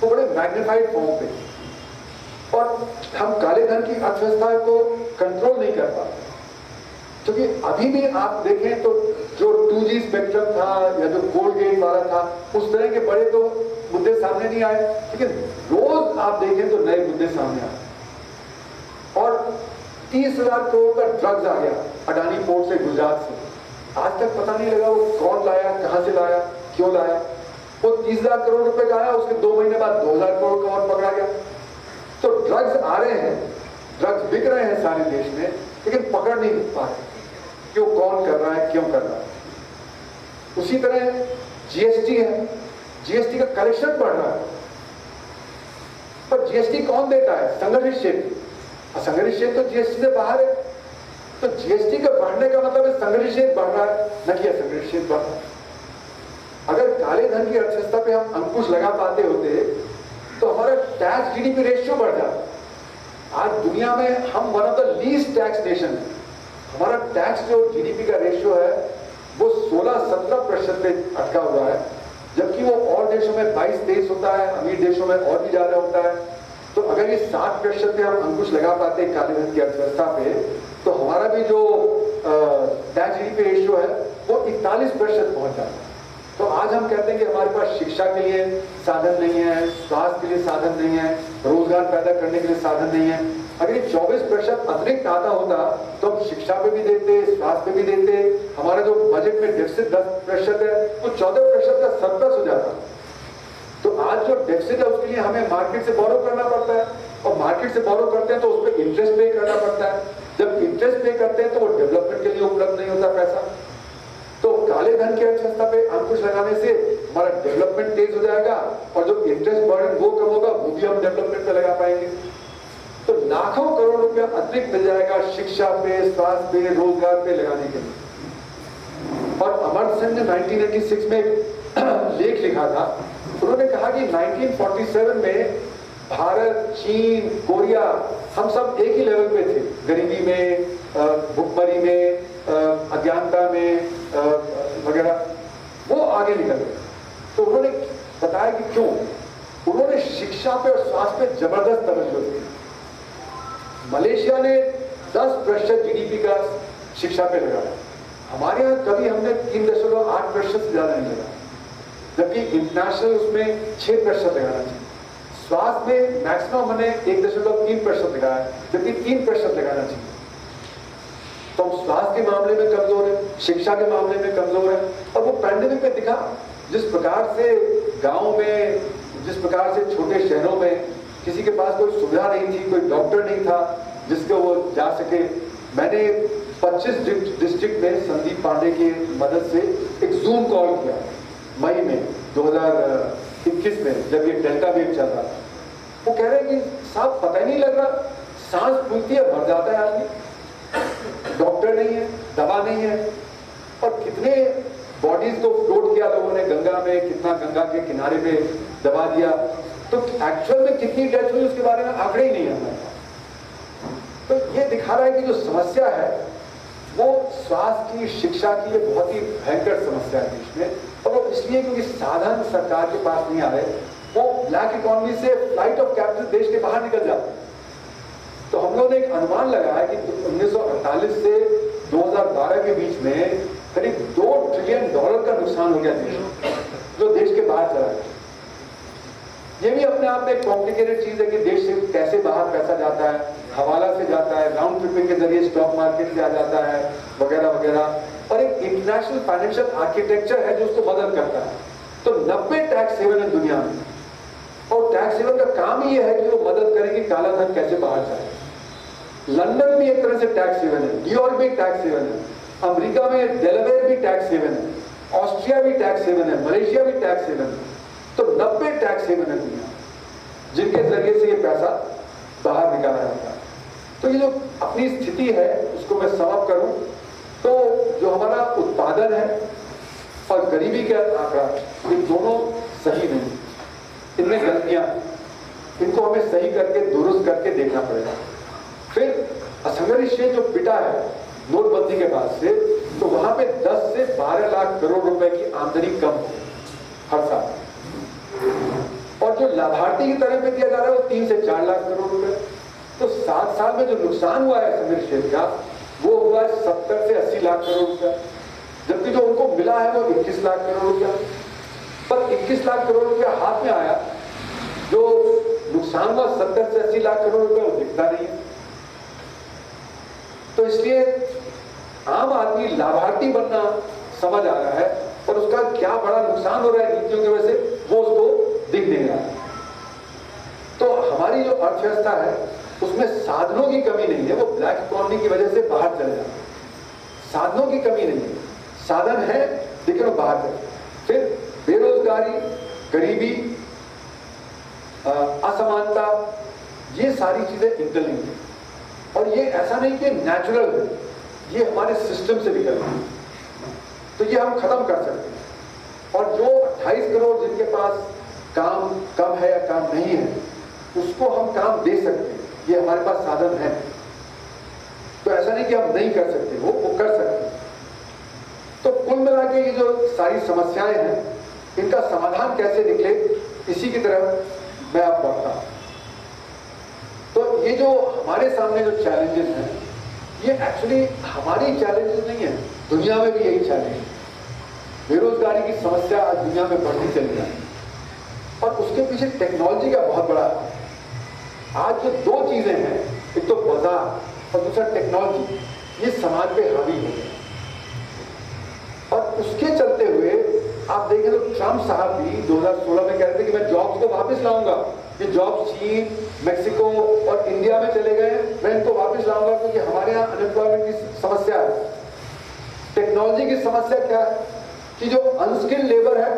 वो बड़े मैग्नीफाइड फॉर्म पे, और हम काले धन की अर्थव्यवस्था को कंट्रोल नहीं कर पाते। क्योंकि अभी भी आप देखें तो जो 2G स्पेक्ट्रम था या जो कोलगेट वाला था, उस तरह के बड़े तो मुद्दे सामने नहीं आए, लेकिन रोज आप देखें तो नए मुद्दे सामने आए। और 30,000 करोड़ का ड्रग्स आ गया अडानी पोर्ट से, गुजरात से। आज तक पता नहीं लगा वो कौन लाया, कहां से लाया, क्यों लाया। वो 30,000 करोड़ रुपए का आया, उसके 2 महीने बाद 2,000 करोड़ का और पकड़ा गया। तो ड्रग्स आ रहे हैं, ड्रग्स बिक रहे हैं सारे देश में, लेकिन पकड़ नहीं पा रहे क्यों, कौन कर रहा है, क्यों कर रहा है। उसी तरह जीएसटी है, जीएसटी का कलेक्शन बढ़ रहा है, पर जीएसटी कौन देता है? संगठित क्षेत्र। असंगठित क्षेत्र तो जीएसटी से बाहर है। तो जीएसटी का बढ़ने का मतलब है संगठित क्षेत्र बढ़ रहा है, न कि असंगठित क्षेत्र बढ़ रहा है। अगर काले धन की अर्थव्यवस्था पे हम अंकुश लगा पाते होते तो हमारा टैक्स जीडीपी रेशियो बढ़ जाता। आज दुनिया में हम one of the least tax nation है। हमारा टैक्स जो जीडीपी का रेशियो है वो 16-17% पे अटका हुआ है, जबकि वो और देशों में 22-23 होता है, अमीर देशों में और भी ज्यादा होता है। तो अगर ये 60% पे हम अंकुश लगा पाते काले धन की अर्थव्यवस्था पे, तो हमारा भी जो टैक्स जीडीपी रेशियो है वो 41% पहुंच जाता है। तो आज हम कहते हैं कि हमारे पास शिक्षा के लिए साधन नहीं है, स्वास्थ्य के लिए साधन नहीं है, रोजगार पैदा करने के लिए साधन नहीं है। अगर ये 24% अतिरिक्त आता होता तो हम शिक्षा पे भी देते, स्वास्थ्य पे भी देते, हमारा जो बजट में डेफिसिट 10% है वो 14% का सरप्लस हो जाता। तो आज जो डेफिसिट है उसके लिए हमें मार्केट से बोरो करना पड़ता है, और मार्केट से बोरो करते हैं तो उस पर इंटरेस्ट पे करना पड़ता है। जब इंटरेस्ट पे करते हैं तो वो डेवलपमेंट के लिए उपलब्ध नहीं होता पैसा। तो काले धन की अर्थव्यवस्था पे अंकुश लगाने से हमारा डेवलपमेंट तेज हो जाएगा, और जो इंटरेस्ट बर्डन वो कम होगा, वो भी हम डेवलपमेंट पे लगा पाएंगे। तो लाखों करोड़ रुपया अतिरिक्त मिल जाएगा शिक्षा पे, स्वास्थ्य पे, रोजगार पे लगाने के लिए। और अमर्त्य सेन ने 1986 में एक लेख लिखा था। उन्होंने कहा कि 1947 में भारत, चीन, कोरिया, हम सब एक ही लेवल पे थे, गरीबी में, भुखमरी में, अज्ञानता में वगैरह, वो आगे निकल गए। तो उन्होंने बताया कि क्यों। उन्होंने शिक्षा पे और स्वास्थ्य पे जबरदस्त तवज्जो दी। मलेशिया ने 10% 3% GDP का शिक्षा पे लगा है। हमारे यहाँ कभी हमने 3.8% से ज्यादा नहीं लगा, जबकि इंटरनेशनल उसमें 6% लगाना चाहिए। स्वास्थ्य में मैक्सिमम हमने 1.3% लगाया, जबकि 3% लगाना चाहिए। तो हम स्वास्थ्य के मामले में कमजोर है, शिक्षा के मामले में कमजोर है। और वो पैंडेमिक में दिखा, जिस प्रकार से गांव में, जिस प्रकार से छोटे शहरों में किसी के पास कोई सुविधा नहीं थी, कोई डॉक्टर नहीं था जिसको वो जा सके। मैंने 25 डिस्ट्रिक्ट में संदीप पांडे की मदद से एक जूम कॉल किया मई में 2021 में, जब ये डेल्टा वेव चल रहा था। वो कह रहे हैं कि साहब पता ही नहीं लग रहा, सांस फूलती है, मर जाता है आदमी, डॉक्टर नहीं है, दवा नहीं है। और कितने बॉडीज को फ्लोट किया लोगों ने गंगा में, कितना गंगा के किनारे पे दबा दिया, तो एक्चुअल में कितनी डेथ हुई उसके बारे में आंकड़े ही नहीं है हमारे। तो ये दिखा रहा है कि जो समस्या है वो स्वास्थ्य की, शिक्षा की, ये बहुत ही भयंकर समस्या है देश में। और वो इसलिए क्योंकि साधन सरकार के पास नहीं आ रहे, वो ब्लैक इकोनॉमी से फ्लाइट ऑफ कैपिटल देश के बाहर निकल जाते हैं। तो हम लोगों ने एक अनुमान लगाया कि 1948 से 2012 के बीच में करीब $2 ट्रिलियन का नुकसान हो गया देश में, जो देश के बाहर चला गया। ये भी अपने आप में एक कॉम्प्लिकेटेड चीज है कि देश से कैसे बाहर पैसा जाता है, हवाला से जाता है, राउंड ट्रिपिंग के जरिए स्टॉक मार्केट से आ जाता है, वगैरह वगैरह। और एक इंटरनेशनल फाइनेंशियल आर्किटेक्चर है जो उसको मदद करता है। तो 90 टैक्स हेवन है दुनिया में, और टैक्स हेवन का काम ही है कि वो मदद करें कि काला धन कैसे बाहर जाए। लंदन भी एक तरह से टैक्स हेवन है, न्यूयॉर्क भी टैक्स हेवन है, अमेरिका में डेलावेयर भी टैक्स हेवन है, ऑस्ट्रिया भी टैक्स हेवन है, मलेशिया भी टैक्स हेवन है। तो 90 टैक्स हेवन है दुनिया, जिनके जरिए से ये पैसा बाहर निकाला जाता है। तो ये जो अपनी स्थिति है उसको मैं समाप्त करूं तो जो हमारा उत्पादन है और गरीबी का आंकड़ा, ये दोनों सही नहीं, इनमें गलतियां, इनको हमें सही करके दुरुस्त करके देखना पड़ेगा। फिर असंगठित क्षेत्र जो पिटा है नोटबंदी के बाद से, तो वहां पे 10 से 12 लाख करोड़ रुपए की आमदनी कम हो हर साल, और जो लाभार्थी की तरफ में दिया जा रहा है वो 3 से 4 लाख करोड़ रुपए। तो 7 साल में जो नुकसान हुआ है असंगठित क्षेत्र का, वो हुआ है 70 से 80 लाख करोड़ रुपया, जबकि जो उनको मिला है वो 21 लाख करोड़ रुपया। पर 21 लाख करोड़ रुपया हाथ में आया, जो नुकसान हुआ 70 से 80 लाख करोड़ रुपया, वो दिखता नहीं है। तो इसलिए आम आदमी लाभार्थी बनना समझ आ रहा है, और उसका क्या बड़ा नुकसान हो रहा है नीतियों की वजह से, वो उसको दिख नहीं रहा। तो हमारी जो अर्थव्यवस्था है उसमें साधनों की कमी नहीं है, वो ब्लैक इकोनॉमी की वजह से बाहर चले जाते हैं। साधनों की कमी नहीं है, साधन है लेकिन वो बाहर चले। फिर बेरोजगारी, गरीबी, असमानता, ये सारी चीजें इंटरलिंक्ड है। और ये ऐसा नहीं कि नेचुरल है, ये हमारे सिस्टम से निकल रही है। तो ये हम खत्म कर सकते हैं। और जो 28 करोड़ जिनके पास काम कम है या काम नहीं है, उसको हम काम दे सकते हैं, ये हमारे पास साधन है। तो ऐसा नहीं कि हम नहीं कर सकते, वो कर सकते हैं। तो कुल मिला के ये जो सारी समस्याएं हैं, इनका समाधान कैसे निकले, इसी की तरफ मैं आप बढ़ता हूं। तो ये जो हमारे सामने जो चैलेंजेस हैं, ये एक्चुअली हमारी चैलेंजेस नहीं है, दुनिया में भी यही चैलेंज है। बेरोजगारी की समस्या आज दुनिया में बढ़ती चली है, और उसके पीछे टेक्नोलॉजी का बहुत बड़ा है। आज जो 2 चीजें हैं, एक तो बाजार और दूसरा टेक्नोलॉजी, ये समाज पे हावी हो गए। और उसके चलते हुए आप देखें तो ट्रंप साहब भी 2016 में कह रहे थे कि मैं जॉब्स को वापस लाऊंगा। ये जॉब्स चीन, मेक्सिको और इंडिया में चले गए, मैं इनको वापस लाऊंगा क्योंकि हमारे यहाँ अनएम्प्लॉयमेंट की समस्या है। टेक्नोलॉजी की समस्या क्या है कि जो अनस्किल्ड लेबर है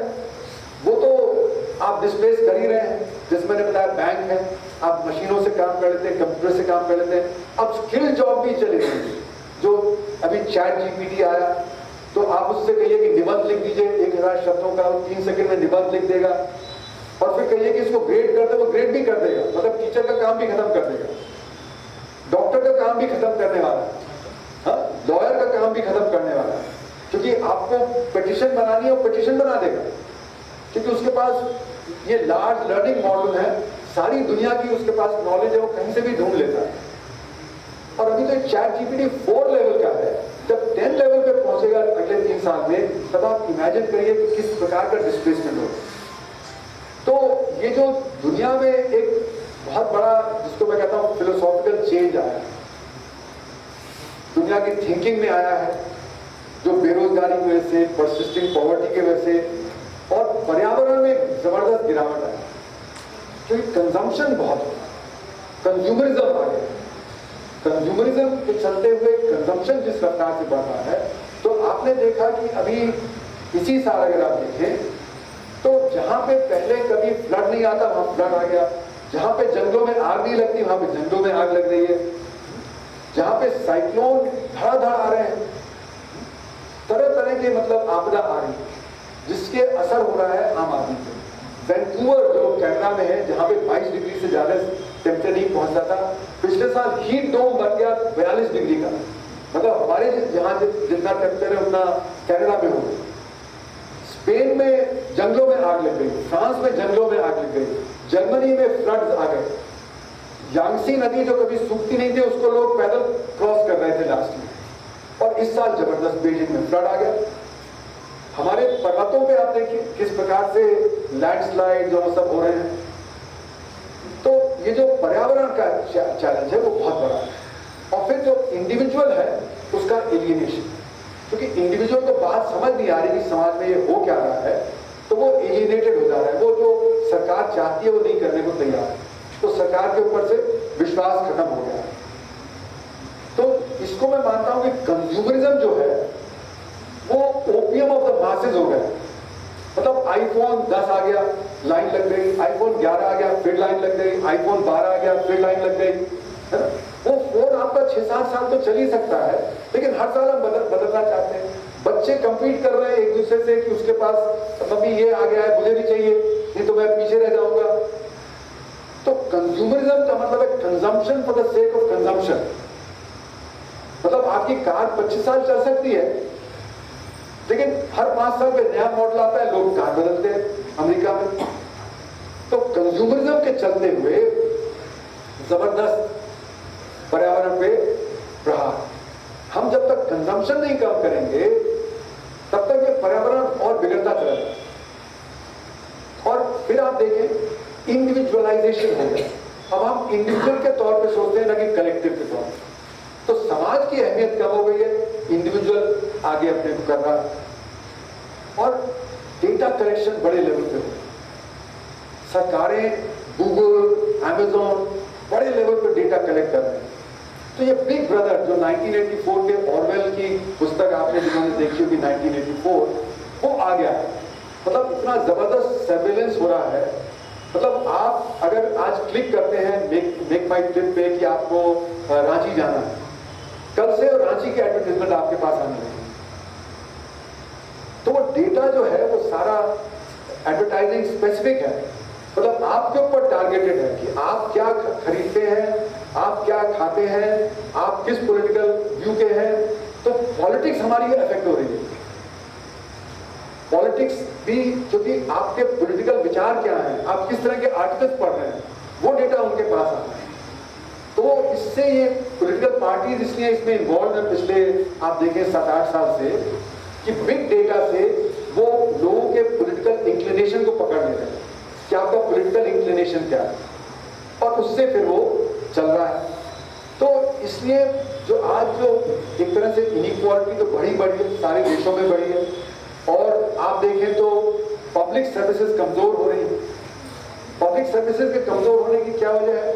वो तो आप डिस्प्लेस कर ही रहे हैं। जैसे मैंने बताया, बैंक है, आप मशीनों से काम कर लेते हैं, कंप्यूटर से काम कर लेते हैं। अब स्किल जॉब भी चले गए, जो अभी चैट जीपीटी आया, तो आप उससे कहिए कि निबंध लिख दीजिए 1000 शब्दों का, 3 सेकंड में निबंध लिख देगा। और फिर कहिए कि इसको ग्रेड कर दे, वो ग्रेड भी कर देगा। मतलब टीचर का काम भी खत्म कर देगा, डॉक्टर का काम भी खत्म करने वाला है, लॉयर का काम भी खत्म करने वाला है। क्योंकि आपको पिटीशन बनानी है, वो पिटीशन बना देगा, क्योंकि उसके पास ये लार्ज लर्निंग मॉडल है, सारी दुनिया की उसके पास नॉलेज है, वो कहीं से भी ढूंढ लेता है। और अभी अभी तो चैट जीपीटी 4 लेवल का है, जब 10 लेवल पे पहुंचेगा अगले 3 साल में, तब आप इमेजिन करिए कि किस प्रकार का डिस्प्लेसमेंट होगा। तो ये जो दुनिया में एक बहुत बड़ा, जिसको मैं कहता हूं फिलोसॉफिकल चेंज आया है, दुनिया की थिंकिंग में आया है, जो बेरोजगारी की वजह से, परसिस्टिंग पॉवर्टी की वजह से और पर्यावरण में जबरदस्त गिरावट आई, क्योंकि कंजम्पशन बहुत हो, कंज्यूमरिज्म आ गया। कंज्यूमरिज्म के चलते हुए कंजम्पशन जिस रफ्तार से बढ़ रहा है, तो आपने देखा कि अभी इसी साल अगर आप देखें तो जहां पे पहले कभी फ्लड नहीं आता वहां फ्लड आ गया, जहां पे जंगलों में आग नहीं लगती वहां पे जंगलों में आग लग रही है, जहां पे साइक्लोन धड़ाधड़ आ रहे हैं, तरह तरह के मतलब आपदा आ रही है, जिसके असर हो रहा है आम आदमी पे। वैंकूवर जो कनाडा में है, जहां पे 22 डिग्री से ज्यादा टेम्परेचर नहीं पहुंचता था, पिछले साल हीट डोम बन गया 42 डिग्री का। मतलब हमारे जहां जितना टेम्परेचर है उतना कनाडा में हो। स्पेन में जंगलों में आग लग गई, फ्रांस में जंगलों में आग लग गई, जर्मनी में फ्लड्स आ गए। यांगसी नदी जो कभी सूखती नहीं थी उसको लोग पैदल क्रॉस कर रहे थे लास्ट में, और इस साल जबरदस्त बीजिंग में फ्लड आ गया। हमारे पर्वतों पे आप देखिए किस प्रकार से लैंडस्लाइड जो सब हो रहे हैं। तो ये जो पर्यावरण का चैलेंज है वो बहुत बड़ा है। और फिर जो इंडिविजुअल है उसका एलियनेशन, क्योंकि इंडिविजुअल को बात समझ नहीं आ रही कि समाज में ये हो क्या रहा है, तो वो एलियनेटेड हो जा रहा है। वो जो सरकार चाहती है वो नहीं करने को तैयार है, तो सरकार के ऊपर से विश्वास खत्म हो गया है। तो इसको मैं मानता हूं कि कंज्यूमरिज्म जो है वो ओपियम ऑफ द मासेस हो गया। मतलब आईफोन 10 आ गया, लाइन लग गई, आईफोन 11 आ गया, फिर लाइन लग गई, आईफोन 12 आ गया, फिर लाइन लग गई, है ना? वो फोन आपका 6-7 साल तो चल ही सकता है, लेकिन हर साल हम बदलना चाहते हैं। बच्चे कंपीट कर रहे हैं एक दूसरे से कि उसके पास मम्मी ये आ गया है, मुझे भी चाहिए, नहीं तो मैं पीछे रह जाऊंगा। तो कंज्यूमरिज्म का मतलब है consumption for the sake of consumption. मतलब आपकी कार 25 साल चल सकती है, लेकिन हर 5 साल पे नया मॉडल आता है, लोग कार बदलते हैं अमेरिका में। तो कंज्यूमरिज्म के चलते हुए जबरदस्त पर्यावरण पे प्रहार। हम जब तक कंजम्पशन नहीं कम करेंगे तब तक ये पर्यावरण और बिगड़ता चलेगा। और फिर आप देखें इंडिविजुअलाइजेशन हो गया। अब हम इंडिविजुअल के तौर पे सोचते हैं ना कि कलेक्टिव के तौर पे। तो समाज की अहमियत कम हो गई है, इंडिविजुअल आगे अपने को कर रहा है। और डेटा कलेक्शन बड़े लेवल पे हो, सरकारें, गूगल, अमेज़न बड़े लेवल पे डेटा कलेक्ट कर रहे हैं। तो ये बिग ब्रदर जो 1984 के ऑरवेल की पुस्तक आपने जिन्होंने देखी होगी 1984, वो आ गया। मतलब इतना जबरदस्त सर्वेलेंस हो रहा है। मतलब आप अगर आज क्लिक करते हैं मेक माई ट्रिप पे कि आपको रांची जाना है, कल से रांची के एडवर्टाइजमेंट आपके पास आने लगे। तो वो डेटा जो है वो सारा एडवर्टाइजिंग स्पेसिफिक है, मतलब आपके ऊपर टारगेटेड है कि आप क्या खरीदते हैं, आप क्या खाते हैं, आप किस पॉलिटिकल व्यू के हैं। तो पॉलिटिक्स हमारी अफेक्ट हो रही है। पॉलिटिक्स भी, क्योंकि आपके पॉलिटिकल विचार क्या हैं, आप किस तरह के आर्टिकल्स पढ़ रहे हैं, वो डेटा उनके पास आता है। तो इससे ये पॉलिटिकल पार्टीज इसलिए इसमें इन्वॉल्व है पिछले आप देखें 7-8 साल से, कि बिग डेटा से वो लोगों के पॉलिटिकल इंक्लिनेशन को पकड़ लेते हैं कि आपका पॉलिटिकल इंक्लिनेशन क्या है, और उससे फिर वो चल रहा है। तो इसलिए जो आज जो एक तरह से इनइक्वालिटी तो बढ़ी है, सारे देशों में बढ़ी है। और आप देखें तो पब्लिक सर्विसेज कमजोर हो रही है। पब्लिक सर्विसेज के कमजोर होने की क्या वजह है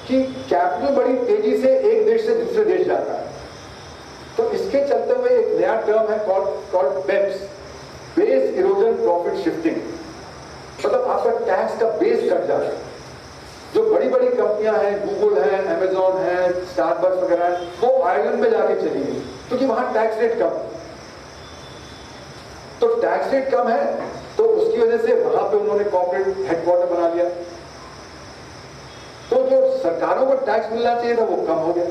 कि कैपिटल बड़ी तेजी से एक देश से दूसरे देश जाता है। तो इसके चलते हुए एक नया टर्म है called BEPS, base erosion profit shifting. मतलब आपका टैक्स का बेस कट जाता है। जो बड़ी बड़ी कंपनियां हैं, गूगल है, अमेज़न है, स्टारबक्स वगैरह है, वो आयरलैंड में जाके चली गई क्योंकि वहां टैक्स रेट कम। तो टैक्स रेट कम है तो उसकी वजह से वहां पे उन्होंने कॉर्पोरेट हेडक्वार्टर बना लिया। तो जो सरकारों को टैक्स मिलना चाहिए था वो कम हो गया,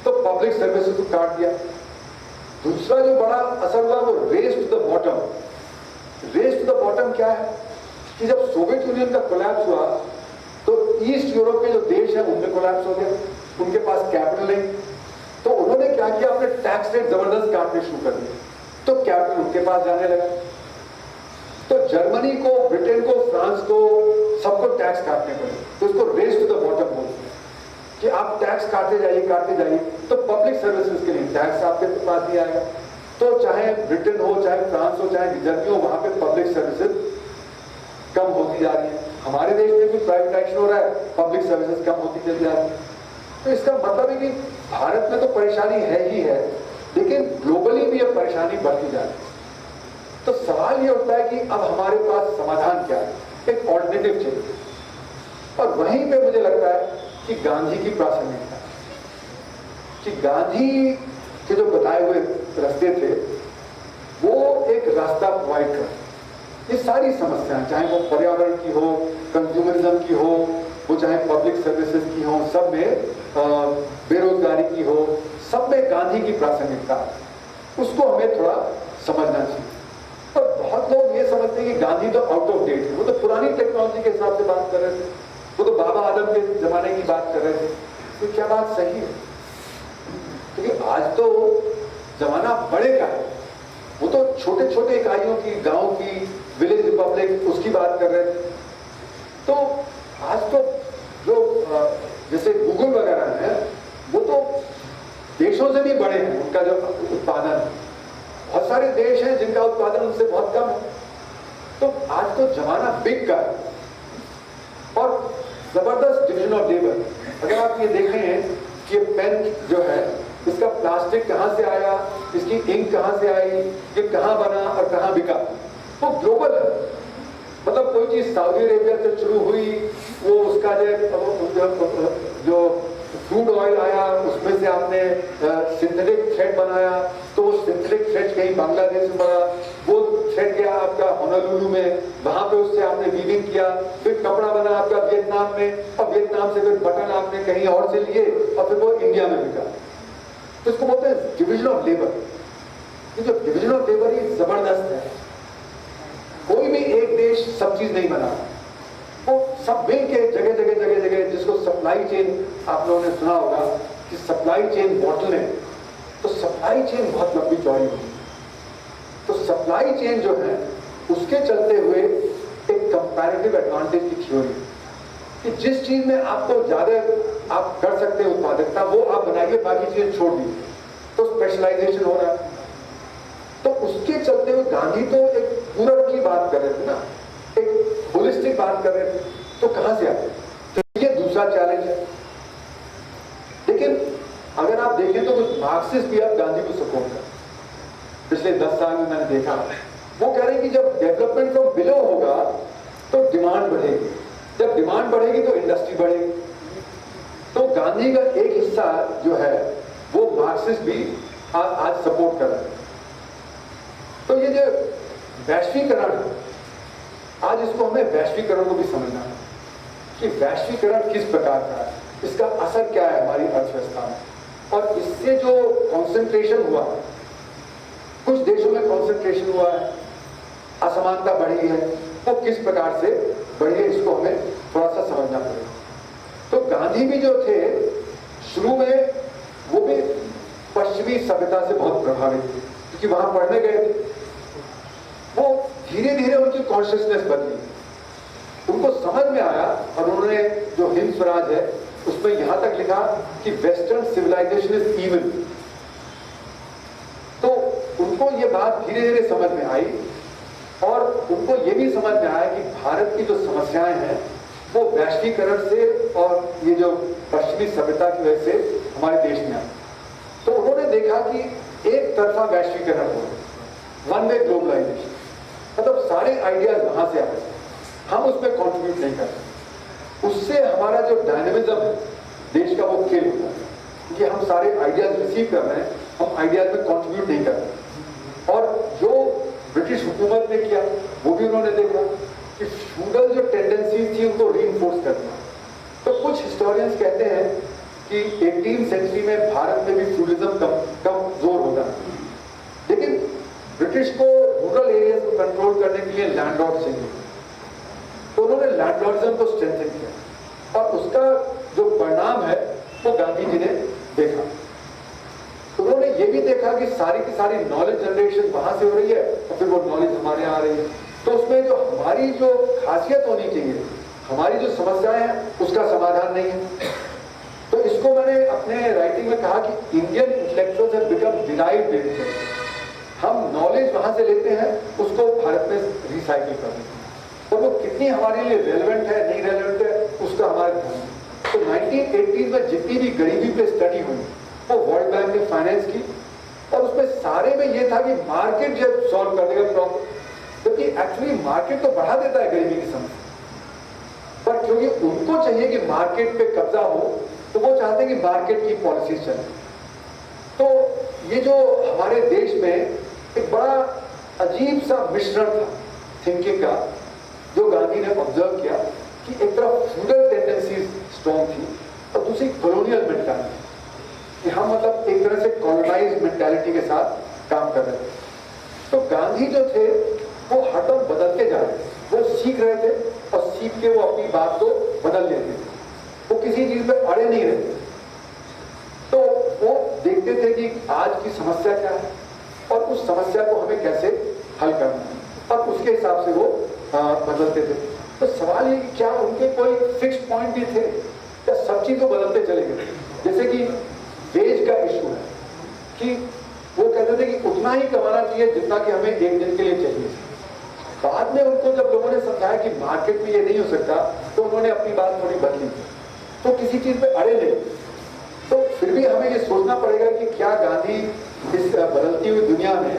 तो पब्लिक सर्विसेज को काट दिया। दूसरा जो बड़ा असर हुआ वो race to the bottom. Race to the bottom क्या है कि जब सोवियत यूनियन का कोलैप्स हुआ तो ईस्ट यूरोप के जो देश है उनमें कोलैप्स हो गया, उनके पास कैपिटल नहीं, तो उन्होंने क्या किया, अपने टैक्स रेट जबरदस्त काटने शुरू कर दिए, तो कैपिटल उनके पास जाने लगा। तो जर्मनी को, ब्रिटेन को, फ्रांस को, सबको टैक्स काटने पड़े। तो इसको रेस टू द बॉटम बोलते हैं कि आप टैक्स काटते जाइए, तो पब्लिक सर्विसेज के लिए टैक्स आपके पास नहीं आएगा। तो चाहे ब्रिटेन हो, चाहे फ्रांस हो, चाहे जर्मनी हो, वहां पे पब्लिक सर्विसेज कम होती जा रही है। हमारे देश में भी प्राइवेटाइजेशन हो रहा है, पब्लिक सर्विसेज कम होती चली जा रही है। तो इसका मतलब है कि भारत में तो परेशानी है ही है, लेकिन ग्लोबली भी अब परेशानी बढ़ती जा रही है। तो सवाल ये उठता है कि अब हमारे पास समाधान क्या है, एक ऑल्टरनेटिव चाहिए। और वहीं पे मुझे लगता है कि गांधी की प्रासंगिकता, कि गांधी के जो बताए हुए रास्ते थे वो एक रास्ता प्रोवाइड कर, ये सारी समस्याएं, चाहे वो पर्यावरण की हो, कंज्यूमरिज्म की हो, वो चाहे पब्लिक सर्विसेज की हो, सब में बेरोजगारी की हो, सब में गांधी की प्रासंगिकता, उसको हमें थोड़ा समझना चाहिए। और बहुत लोग ये समझते हैं कि गांधी तो आउट ऑफ डेट है, वो तो पुरानी टेक्नोलॉजी के हिसाब से बात कर रहे थे, वो तो बाबा आदम के जमाने की बात कर रहे थे। तो क्या बात सही है? क्योंकि आज तो जमाना बड़े का है, वो तो छोटे छोटे इकाइयों की, गांव की, विलेज रिपब्लिक, उसकी बात कर रहे थे। तो आज तो जो जैसे गूगल वगैरह है, वो तो देशों से भी बड़े हैं, उनका जो उत्पादन है। बहुत सारे देश हैं जिनका उत्पादन उनसे बहुत कम है। तो आज तो जमाना बिग का है और जबरदस्त डिविजन ऑफ लेबर। अगर आप ये देखें कि ये पेन जो है, इसका प्लास्टिक कहां से आया, इसकी इंक कहां से आई, ये कहां बना और कहां बिका, वो ग्लोबल है। मतलब कोई चीज सऊदी अरेबिया से शुरू हुई, वो उसका जो क्रूड ऑयल आया, उसमें से आपने सिंथेटिक थ्रेड बनाया, तो वो सिंथेटिक थ्रेड कहीं बांग्लादेश में बना, वो थ्रेड गया आपका होनोलुलु में, वहां पे उससे आपने वीविंग किया, फिर कपड़ा बना आपका वियतनाम में, और वियतनाम से फिर बटन आपने कहीं और से लिए और फिर वो इंडिया में बिका। तो इसको बोलते हैं डिविजन ऑफ लेबर। ये जो डिविजन ऑफ लेबर ये जबरदस्त है। कोई भी एक देश सब चीज नहीं बना, वो सब मिल के जगह जगह, जिसको सप्लाई चेन आप लोगों ने सुना होगा कि सप्लाई चेन बॉटलनेक, तो सप्लाई चेन बहुत लंबी चौड़ी होती है। तो सप्लाई चेन जो है, उसके चलते हुए एक कंपैरेटिव एडवांटेज की थ्योरी कि जिस चीज में आपको ज्यादा आप कर सकते हैं उत्पादकता, वो आप बनाइए, बाकी चीजें छोड़ दीजिए। तो स्पेशलाइजेशन हो रहा है। तो उसके चलते हुए गांधी तो एक पूरक की बात कर रहे थे ना, एक होलिस्टिक बात कर रहे थे। तो कहां से आते? तो ये दूसरा चैलेंज है। लेकिन अगर आप देखें तो कुछ मार्क्सिस्ट भी अब गांधी को सपोर्ट कर, पिछले 10 साल में मैंने देखा, वो कह रहे हैं कि जब डेवलपमेंट फ्रॉम बिलो होगा तो डिमांड बढ़ेगी, जब डिमांड बढ़ेगी तो इंडस्ट्री बढ़ेगी। तो गांधी का एक हिस्सा जो है वो मार्क्सिस्ट भी आज सपोर्ट कर रहे हैं। तो ये जो वैश्वीकरण, आज इसको हमें वैश्वीकरण को भी समझना है कि वैश्वीकरण किस प्रकार का है, इसका असर क्या है हमारी अर्थव्यवस्था में, और इससे जो कॉन्सेंट्रेशन हुआ, कुछ देशों में कॉन्सेंट्रेशन हुआ है, असमानता बढ़ी है, वो किस प्रकार से बढ़ी है, इसको हमें थोड़ा सा समझना पड़ेगा। तो गांधी भी जो थे शुरू में, वो भी पश्चिमी सभ्यता से बहुत प्रभावित थे, क्योंकि वहां पढ़ने गए थे। वो धीरे धीरे उनकी कॉन्शियसनेस बदली, उनको समझ में आया, और उन्होंने जो हिंद स्वराज है उसमें यहां तक लिखा कि वेस्टर्न सिविलाइजेशन इज इविल। तो उनको ये बात धीरे धीरे समझ में आई, और उनको ये भी समझ में आया कि भारत की जो समस्याएं हैं वो वैश्वीकरण से और ये जो पश्चिमी सभ्यता की वजह से हमारे देश में आई। तो उन्होंने देखा कि एक तरफा वैश्वीकरण हो रहा है, वन वे ग्लोबलाइजेशन, मतलब सारे आइडियाज वहां से आ रहे हैं, हम उसमें कंट्रीब्यूट नहीं कर रहे, उससे हमारा जो डायनेमिज्म है देश का वो खेल होता है, क्योंकि हम सारे आइडियाज रिसीव कर रहे हैं, हम आइडियाज में कंट्रीब्यूट नहीं कर रहे। और जो ब्रिटिश हुकूमत ने किया वो भी उन्होंने देखा कि फ्यूडल जो टेंडेंसीज थी उनको रीइंफोर्स करना। तो कुछ हिस्टोरियंस कहते हैं कि 18वीं सेंचुरी में भारत में भी फ्यूडलिज्म कम जोर होता है, लेकिन ब्रिटिश को रूरल एरियाज को कंट्रोल करने के लिए लैंडलॉर्ड चाहिए, तो उन्होंने लैंडलॉर्डिज्म को स्ट्रेंथन किया, और उसका जो परिणाम है वो गांधी गांधी जी ने देखा। उन्होंने ये भी देखा कि सारी की सारी नॉलेज जनरेशन वहां से हो रही है और फिर वो नॉलेज हमारे यहाँ आ रही है, तो उसमें जो हमारी जो खासियत होनी चाहिए, हमारी जो समस्याएं हैं, उसका समाधान नहीं है। तो इसको मैंने अपने राइटिंग में कहा कि Indian intellectuals have become denied देते हैं। हम नॉलेज वहां से लेते हैं, उसको भारत में रिसाइकिल कर देते हैं, और वो कितनी हमारे लिए रेलेवेंट है नहीं रेलेवेंट है उसका हमारे ध्यान। तो 1980 में जितनी भी गरीबी पे स्टडी हुई वो वर्ल्ड बैंक ने फाइनेंस की, और उसमें सारे में ये था कि मार्केट जब सॉल्व कर देगा प्रॉब्लम, क्योंकि एक्चुअली मार्केट तो बढ़ा देता है गरीबी की समस्या, पर क्योंकि उनको चाहिए कि मार्केट पे कब्जा हो, तो वो चाहते हैं कि मार्केट की पॉलिसीज चले। तो ये जो हमारे देश में एक बड़ा अजीब सा मिश्रण था थिंकिंग का, जो गांधी ने ऑब्जर्व किया कि एक तरफ फ्यूडल टेंडेंसीज स्ट्रॉन्ग थी और दूसरी कॉलोनियल मेंटालिटी, कि हम मतलब एक तरह से कॉलोनाइज्ड मेंटालिटी के साथ काम कर रहे थे। तो गांधी जो थे वो हरदम बदलते जा रहे थे, वो सीख रहे थे और सीख के वो अपनी बात को बदल लेते थे, वो किसी चीज में अड़े नहीं रहते। तो वो देखते थे कि आज की समस्या क्या है और उस समस्या को हमें कैसे हल करना है, और उसके हिसाब से वो बदलते थे। तो सवाल ये कि क्या उनके कोई फिक्स पॉइंट भी थे या सब चीज तो बदलते चले गए। जैसे कि वेज का इशू है कि वो कहते थे कि उतना ही कमाना चाहिए जितना कि हमें एक दिन के लिए चाहिए। बाद में उनको जब लोगों ने समझाया कि मार्केट में ये नहीं हो सकता, तो उन्होंने अपनी बात थोड़ी बदली, तो किसी चीज पे अड़े नहीं। तो फिर भी हमें ये सोचना पड़ेगा कि क्या गांधी इस बदलती हुई दुनिया में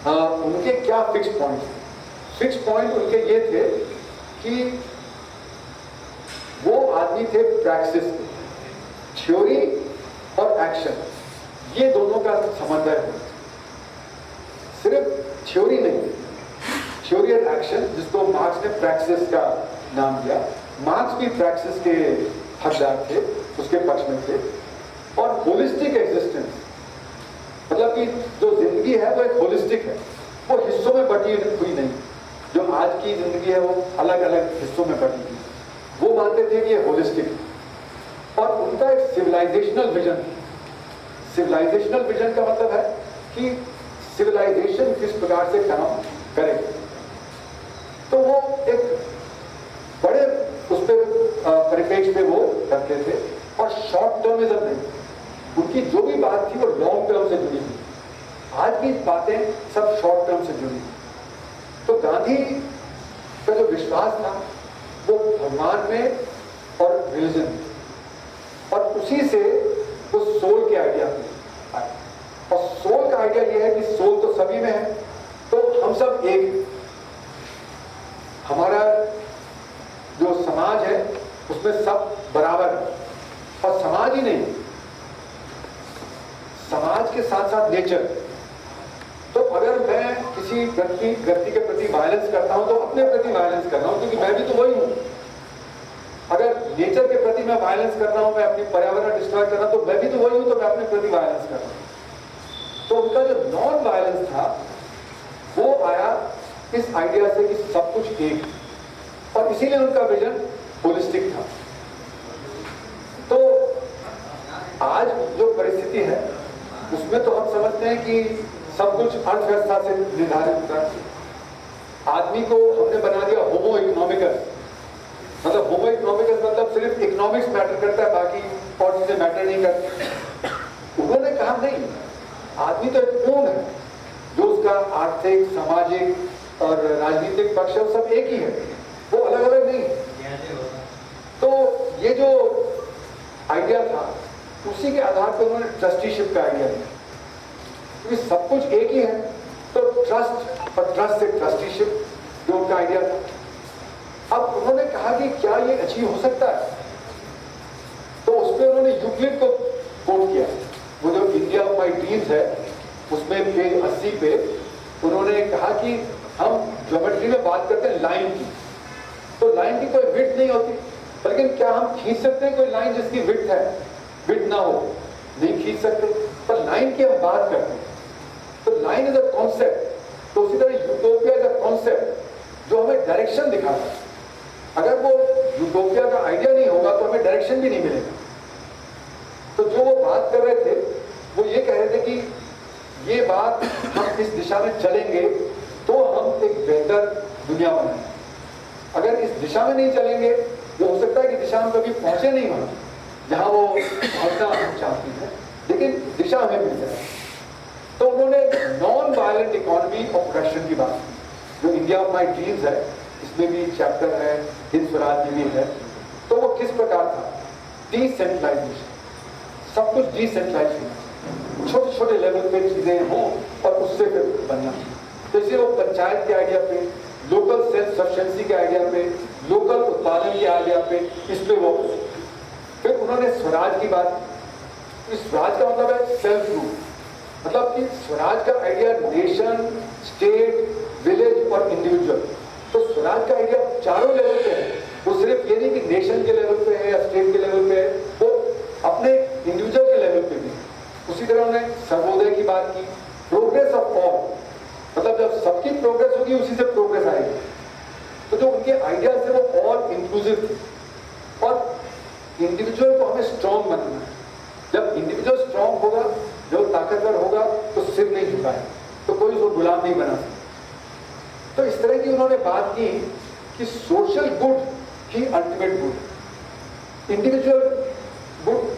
उनके क्या फिक्स पॉइंट थे। फिक्स पॉइंट उनके ये थे कि वो आदमी थे प्रैक्टिस, थ्योरी और एक्शन, ये दोनों का समन्वय है। सिर्फ थ्योरी नहीं, थ्योरी और एक्शन, जिसको मार्क्स ने प्रैक्टिस का नाम दिया। मार्क्स भी प्रैक्टिस के हकदार थे, उसके पक्ष में थे। और होलिस्टिक एग्जिस्टेंस, मतलब कि जो जिंदगी है वो एक होलिस्टिक है, वो हिस्सों में बटी हुई नहीं। जो आज की जिंदगी है वो अलग अलग हिस्सों में बटी हुई, वो मानते थे कि ये होलिस्टिक है। और उनका एक सिविलाइजेशनल विजन, सिविलाइजेशनल विजन का मतलब है कि सिविलाइजेशन किस प्रकार से काम करे। तो वो एक बड़े उस पर परिप्रेक्ष्य में वो करते थे, और शॉर्ट टर्मिज्म नहीं, उनकी जो भी बात थी वो लॉन्ग टर्म से जुड़ी थी। आज की बातें सब शॉर्ट टर्म से जुड़ी। तो गांधी का जो विश्वास था वो भगवान में और रिलीजन में, और उसी से वो सोल के आइडिया आए। और सोल का आइडिया ये है कि सोल तो सभी में है, तो हम सब एक, हमारा जो समाज है उसमें सब बराबर है। और समाज ही नहीं, समाज के साथ साथ नेचर। तो अगर मैं किसी व्यक्ति के प्रति वायलेंस करता हूं तो अपने प्रति वायलेंस कर रहा हूं, क्योंकि मैं भी तो वही हूं। अगर नेचर के प्रति मैं वायलेंस कर रहा हूं, मैं अपनी पर्यावरण डिस्ट्रॉय कर रहा हूं, तो मैं भी तो वही हूं, तो मैं अपने प्रति वायलेंस कर रहा हूं। तो उनका जो नॉन वायलेंस था वो आया इस आइडिया से कि सब कुछ एक, और इसीलिए उनका विजन होलिस्टिक था। तो आज जो परिस्थिति है उसमें तो हम समझते हैं कि सब कुछ अर्थव्यवस्था से निर्धारित होता है। आदमी को हमने बना दिया होमो इकोनॉमिकस, मतलब होमो इकोनॉमिकस मतलब सिर्फ इकोनॉमिक्स मैटर करता है, बाकी और चीजें मैटर नहीं करती। उन्होंने कहा नहीं, आदमी तो एक पूर्ण है, जो उसका आर्थिक, सामाजिक और राजनीतिक पक्ष है वो सब एक ही है, वो अलग अलग नहीं। तो ये जो आइडिया था उसी के आधार पर उन्होंने ट्रस्टीशिप का आइडिया दिया, क्योंकि सब कुछ एक ही है। तो ट्रस्ट और ट्रस्ट से ट्रस्टीशिप जो उनका आइडिया था। अब उन्होंने कहा कि क्या ये अचीव हो सकता है, तो उस पर उन्होंने यूक्लिड को कोट किया। वो जो इंडिया ऑफ माई ड्रीम्स है उसमें पेज 80 पे उन्होंने कहा कि हम ज्योमेट्री में बात करते हैं लाइन की, तो लाइन की कोई विड्थ नहीं होती, लेकिन क्या हम खींच सकते हैं कोई लाइन जिसकी विड्थ है, विड्थ ना हो? नहीं खींच सकते। पर लाइन की हम बात करते हैं, तो लाइन इज अ कॉन्सेप्ट। तो उसी तरह यूटोपिया इज अ कॉन्सेप्ट जो हमें डायरेक्शन दिखाता है। अगर वो यूटोपिया का आइडिया नहीं होगा तो हमें डायरेक्शन भी नहीं मिलेगा। तो जो वो बात कर रहे थे वो ये कह रहे थे कि ये बात हम इस दिशा में चलेंगे तो हम एक बेहतर दुनिया बनाएंगे। अगर इस दिशा में नहीं चलेंगे तो हो सकता है कि दिशा में कभी पहुंचे नहीं वहां जहां वो पहुंचना हम चाहते हैं, लेकिन दिशा हमें मिल जाए। तो उन्होंने non violent economy of production की बात की, जो इंडिया ऑफ माई ड्रीम्स है, इसमें भी चैप्टर है, हिंद स्वराज में भी है। तो वो किस प्रकार था? डिसेंट्रलाइजेशन, सब कुछ डिसेंट्रलाइजेशन, छोटे छोटे लेवल पे चीजें हों और उससे फिर बनना। तो इसलिए वो पंचायत के आइडिया पे, लोकल सेल्फ सफिशिएंसी के आइडिया पे, लोकल उत्पादन के आइडिया पे, इस पे वो फिर उन्होंने स्वराज की बात। इस स्वराज का मतलब है सेल्फ रूल, मतलब कि स्वराज का आइडिया नेशन, स्टेट, विलेज और इंडिविजुअल। तो स्वराज का आइडिया चारों लेवल पे है। वो सिर्फ ये नहीं कि नेशन के लेवल पे है या स्टेट के लेवल पे है, वो अपने इंडिविजुअल के लेवल पे भी। उसी तरह उन्होंने सर्वोदय की बात की, प्रोग्रेस ऑफ ऑल, मतलब जब सबकी प्रोग्रेस होगी उसी से प्रोग्रेस आएगी। तो जो उनके आइडियाज थे वो ऑल इंक्लूसिव थे और इंडिविजुअल को हमें स्ट्रॉन्ग बनाना है। जब इंडिविजुअल स्ट्रॉन्ग होगा, जो ताकतवर होगा, तो सिर नहीं झुकाए, तो कोई उसको गुलाम नहीं बना सकता। तो इस तरह की उन्होंने बात की कि सोशल गुड ही ultimate good, individual good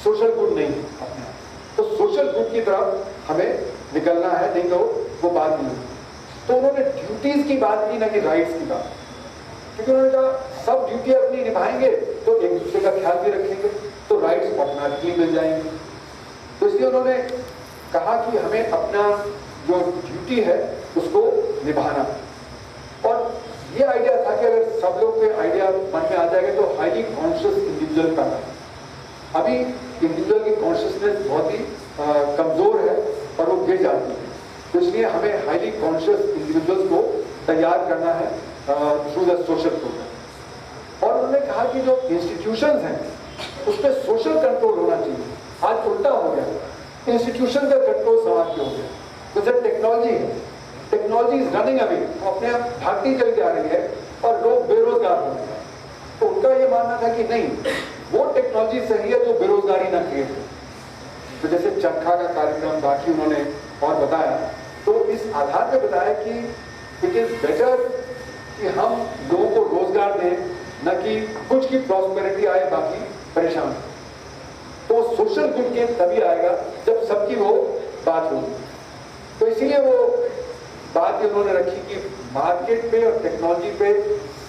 social good नहीं अपने आप। तो सोशल गुड की तरफ हमें निकलना है, नहीं तो वो बात नहीं। तो उन्होंने ड्यूटीज की बात की, ना कि राइट्स की बात, क्योंकि उन्होंने कहा सब ड्यूटी अपनी निभाएंगे तो एक दूसरे का ख्याल भी रखेंगे, तो राइट्स ऑटोमेटिकली मिल जाएंगे। तो इसलिए उन्होंने कहा कि हमें अपना जो ड्यूटी है उसको निभाना। और ये आइडिया था कि अगर सब लोग के आइडिया मन में आ जाएगा तो हाईली कॉन्शियस इंडिविजुअल का था। अभी इंडिविजुअल की कॉन्शियसनेस बहुत ही कमजोर है और वो गिर जाती है। तो इसलिए हमें हाईली कॉन्शियस इंडिविजुअल्स को तैयार करना है थ्रू द सोशल प्रोग्राम। और उन्होंने कहा कि जो इंस्टीट्यूशंस हैं उस पर सोशल कंट्रोल होना चाहिए। आज उल्टा हो गया, इंस्टीट्यूशन का कंट्रोल समाज पे हो गया। जैसे टेक्नोलॉजी है, टेक्नोलॉजी इज रनिंग अवे, अपने आप भागती चली जा रही है और लोग बेरोजगार हो गए। तो उनका ये मानना था कि नहीं, वो टेक्नोलॉजी सही है जो बेरोजगारी ना क्रिएट हो। तो जैसे चरखा का कार्यक्रम बाकी उन्होंने और बताया, तो इस आधार पर बताया कि इट इज बेटर कि हम लोगों को रोजगार दें, न कि कुछ की प्रॉस्पेरिटी आए बाकी परेशान। तो सोशल गुड के तभी आएगा जब सबकी वो बात होगी। तो इसीलिए वो बात उन्होंने रखी कि मार्केट पे और टेक्नोलॉजी पे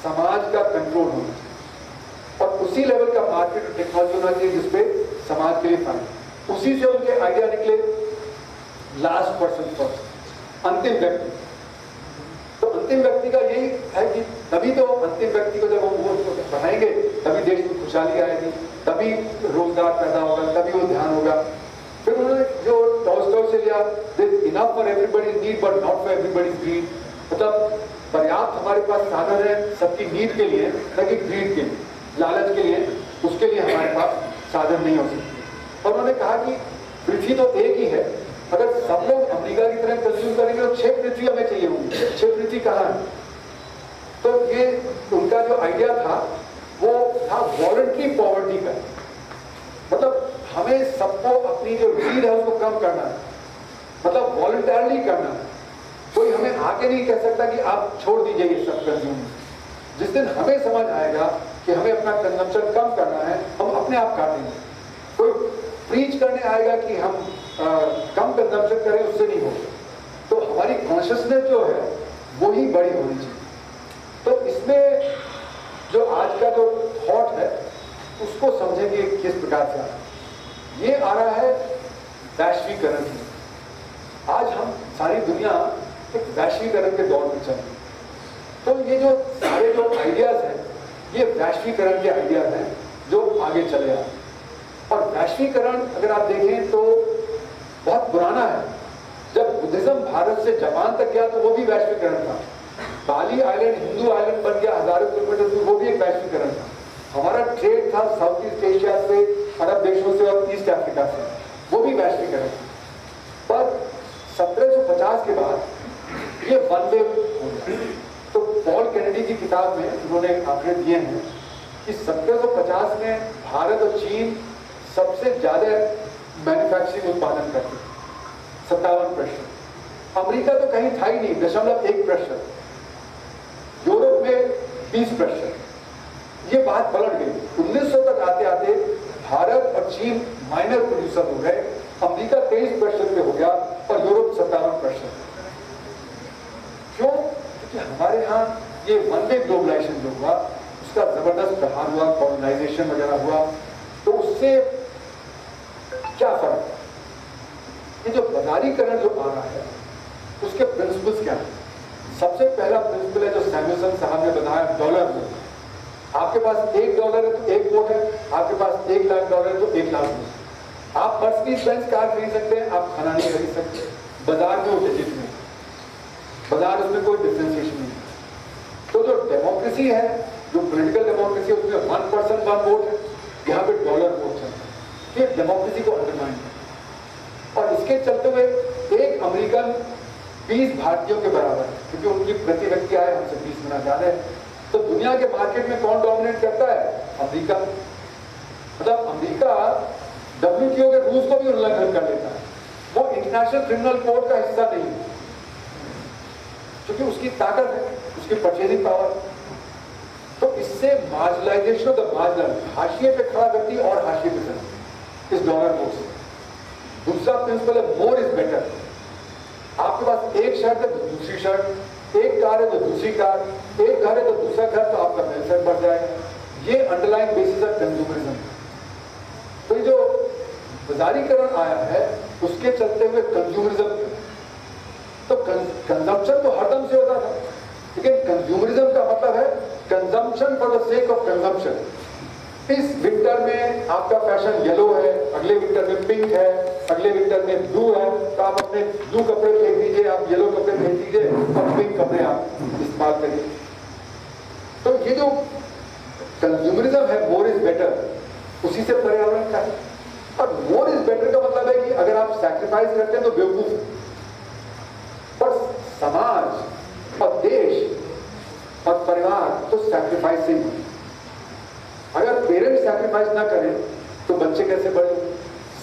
समाज का कंट्रोल होना चाहिए और उसी लेवल का मार्केट और टेक्नोलॉजी होना चाहिए जिसपे समाज के लिए फायदा। उसी से उनके आइडिया निकले लास्ट पर्सन फर्स्ट, अंतिम व्यक्ति। तो अंतिम व्यक्ति का यही है कि तभी तो अंतिम व्यक्ति को जब हम वोट बढ़ाएंगे तभी देश में खुशहाली आएगी, तभी रोजगार पैदा होगा, तभी वो ध्यान होगा। फिर उन्होंने जो टॉलस्टॉय से लिया, this enough for everybody's need but not for everybody's greed, मतलब पर्याप्त हमारे पास साधन है सबकी नीड के लिए, न कि ग्रीड के लिए, लालच के लिए, उसके लिए हमारे पास साधन नहीं हो सकते। और उन्होंने कहा कि पृथ्वी तो एक ही है, अगर सब लोग अमेरिका की तरह कंज्यूम करेंगे तो 6 पृथ्वी हमें चाहिए होंगी, 6 पृथ्वी कहाँ है? तो ये उनका जो आइडिया था वो था वॉलंटरी पॉवर्टी का, मतलब हमें सबको अपनी जो नीड है उसको कम करना है, मतलब वॉलंटरली करना है। कोई हमें आके नहीं कह सकता कि आप छोड़ दीजिए ये सब कंज्यूम। जिस दिन हमें समझ आएगा कि हमें अपना कंजम्पशन कम करना है, हम अपने आप काटेंगे। कोई प्रीच करने आएगा कि हम कम कंजम्पशन करें, उससे नहीं होगा। तो हमारी कॉन्शियसनेस जो है वो ही बड़ी होनी चाहिए। तो इसमें जो आज का जो थॉट है उसको समझेंगे किस प्रकार से आ रहा है। ये आ रहा है वैश्वीकरण से। आज हम सारी दुनिया एक वैश्वीकरण के दौर में चल रही है। तो ये जो सारे जो आइडियाज हैं ये वैश्वीकरण के आइडियाज हैं जो आगे चले आ रहे हैं। और वैश्वीकरण अगर आप देखें तो बहुत पुराना है। जब बुद्धिज्म भारत से जापान तक गया तो वो भी वैश्वीकरण था। बाली आइलैंड हिंदू आइलैंड बन गया हजारों किलोमीटर दूर, वो भी एक वैश्वीकरण था। हमारा ट्रेड था साउथ ईस्ट एशिया से, अरब देशों से और ईस्ट अफ्रीका से, वो भी वैश्वीकरण था। पर 1750 के बाद ये वन वे हो गया। तो पॉल कैनेडी की किताब में उन्होंने आंकड़े दिए हैं कि 1750 में भारत और चीन सबसे ज्यादा मैन्युफैक्चरिंग उत्पादन करती है, 57%। अमेरिका तो कहीं था ही नहीं, 0.1%। यूरोप में 20%। ये बात पलट गई। 1900 तक आते आते भारत और चीन माइनर प्रोड्यूसर हो गए, अमेरिका 23% पे हो गया और यूरोप 57%। क्यों? क्योंकि हमारे यहाँ ये वन वे ग्लोबलाइजेशन जो हुआ, उसका जबरदस्त प्रहार हुआ, कॉलोनाइजेशन वगैरह हुआ, तो उससे क्या फर्क? ये जो बाजारीकरण जो आ रहा है, उसके प्रिंसिपल्स क्या है? सबसे पहला प्रिंसिपल है जो सैमुअलसन साहब ने बताया, डॉलर वोट। आपके पास $1 है तो 1 वोट है, आपके पास $1,00,000 है तो 1,00,000 वोट। आप मर्सिडीज बेंज कार खरीद सकते हैं, आप खाना नहीं खरीद सकते। बाजार में वो डिजिट में, बाजार उसमें कोई डिफ्रेंसिएशन नहीं है। तो जो डेमोक्रेसी है, जो पॉलिटिकल डेमोक्रेसी है, उसमें 1 पर्सन 1 वोट है, यहाँ पे डॉलर वोट चलता है। ये डेमोक्रेसी को अंडरमाइन है। और इसके चलते हुए एक अमेरिकन 20 भारतीयों के बराबर है, क्योंकि उनकी प्रति व्यक्ति आय हमसे 20 गुना ज्यादा है। तो दुनिया के मार्केट में कौन डोमिनेट करता है? अमेरिका। मतलब अमेरिका WTO के रूल्स को भी उल्लंघन कर लेता है। वो इंटरनेशनल क्रिमिनल कोर्ट का हिस्सा नहीं है, क्योंकि उसकी ताकत है, उसकी परचेजिंग पावर। तो इससे मार्जिनलाइजेशन ऑफ द मार्जिनल, हाशिए पे खड़ा व्यक्ति और हाशिए पे चलता इस डॉलर कोर्ट से। दूसरा प्रिंसिपल है मोर इज बेटर। आपके पास एक शर्ट है तो दूसरी शर्ट, एक कार है तो दूसरी कार, एक घर है तो दूसरा घर, तो आपका वेलफेयर बढ़ जाएगा। ये अंडरलाइन बेसिस ऑफ कंज्यूमरिज्म। तो ये जो बाजारीकरण आया है, उसके चलते हुए कंज्यूमरिज्म, तो कंजम्पशन तो हरदम से होता था, लेकिन कंज्यूमरिज्म का मतलब है consumption for the sake of consumption. इस विंटर में आपका फैशन येलो है, अगले विंटर में पिंक है, अगले विंटर में ब्लू है, तो आप अपने ब्लू कपड़े फेंक दीजिए, आप येलो कपड़े फेंक दीजिए और पिंक कपड़े आप इस्तेमाल करिए। तो ये जो कंज्यूमरिज्म है, मोर इज बेटर, उसी से पर्यावरण का है। और मोर इज बेटर का मतलब है कि अगर आप सैक्रिफाइस करते हैं तो बेवकूफ, पर समाज और देश और परिवार तो सैक्रिफाइस से ही। अगर पेरेंट्स सैक्रिफाइस ना करें तो बच्चे कैसे बढ़े?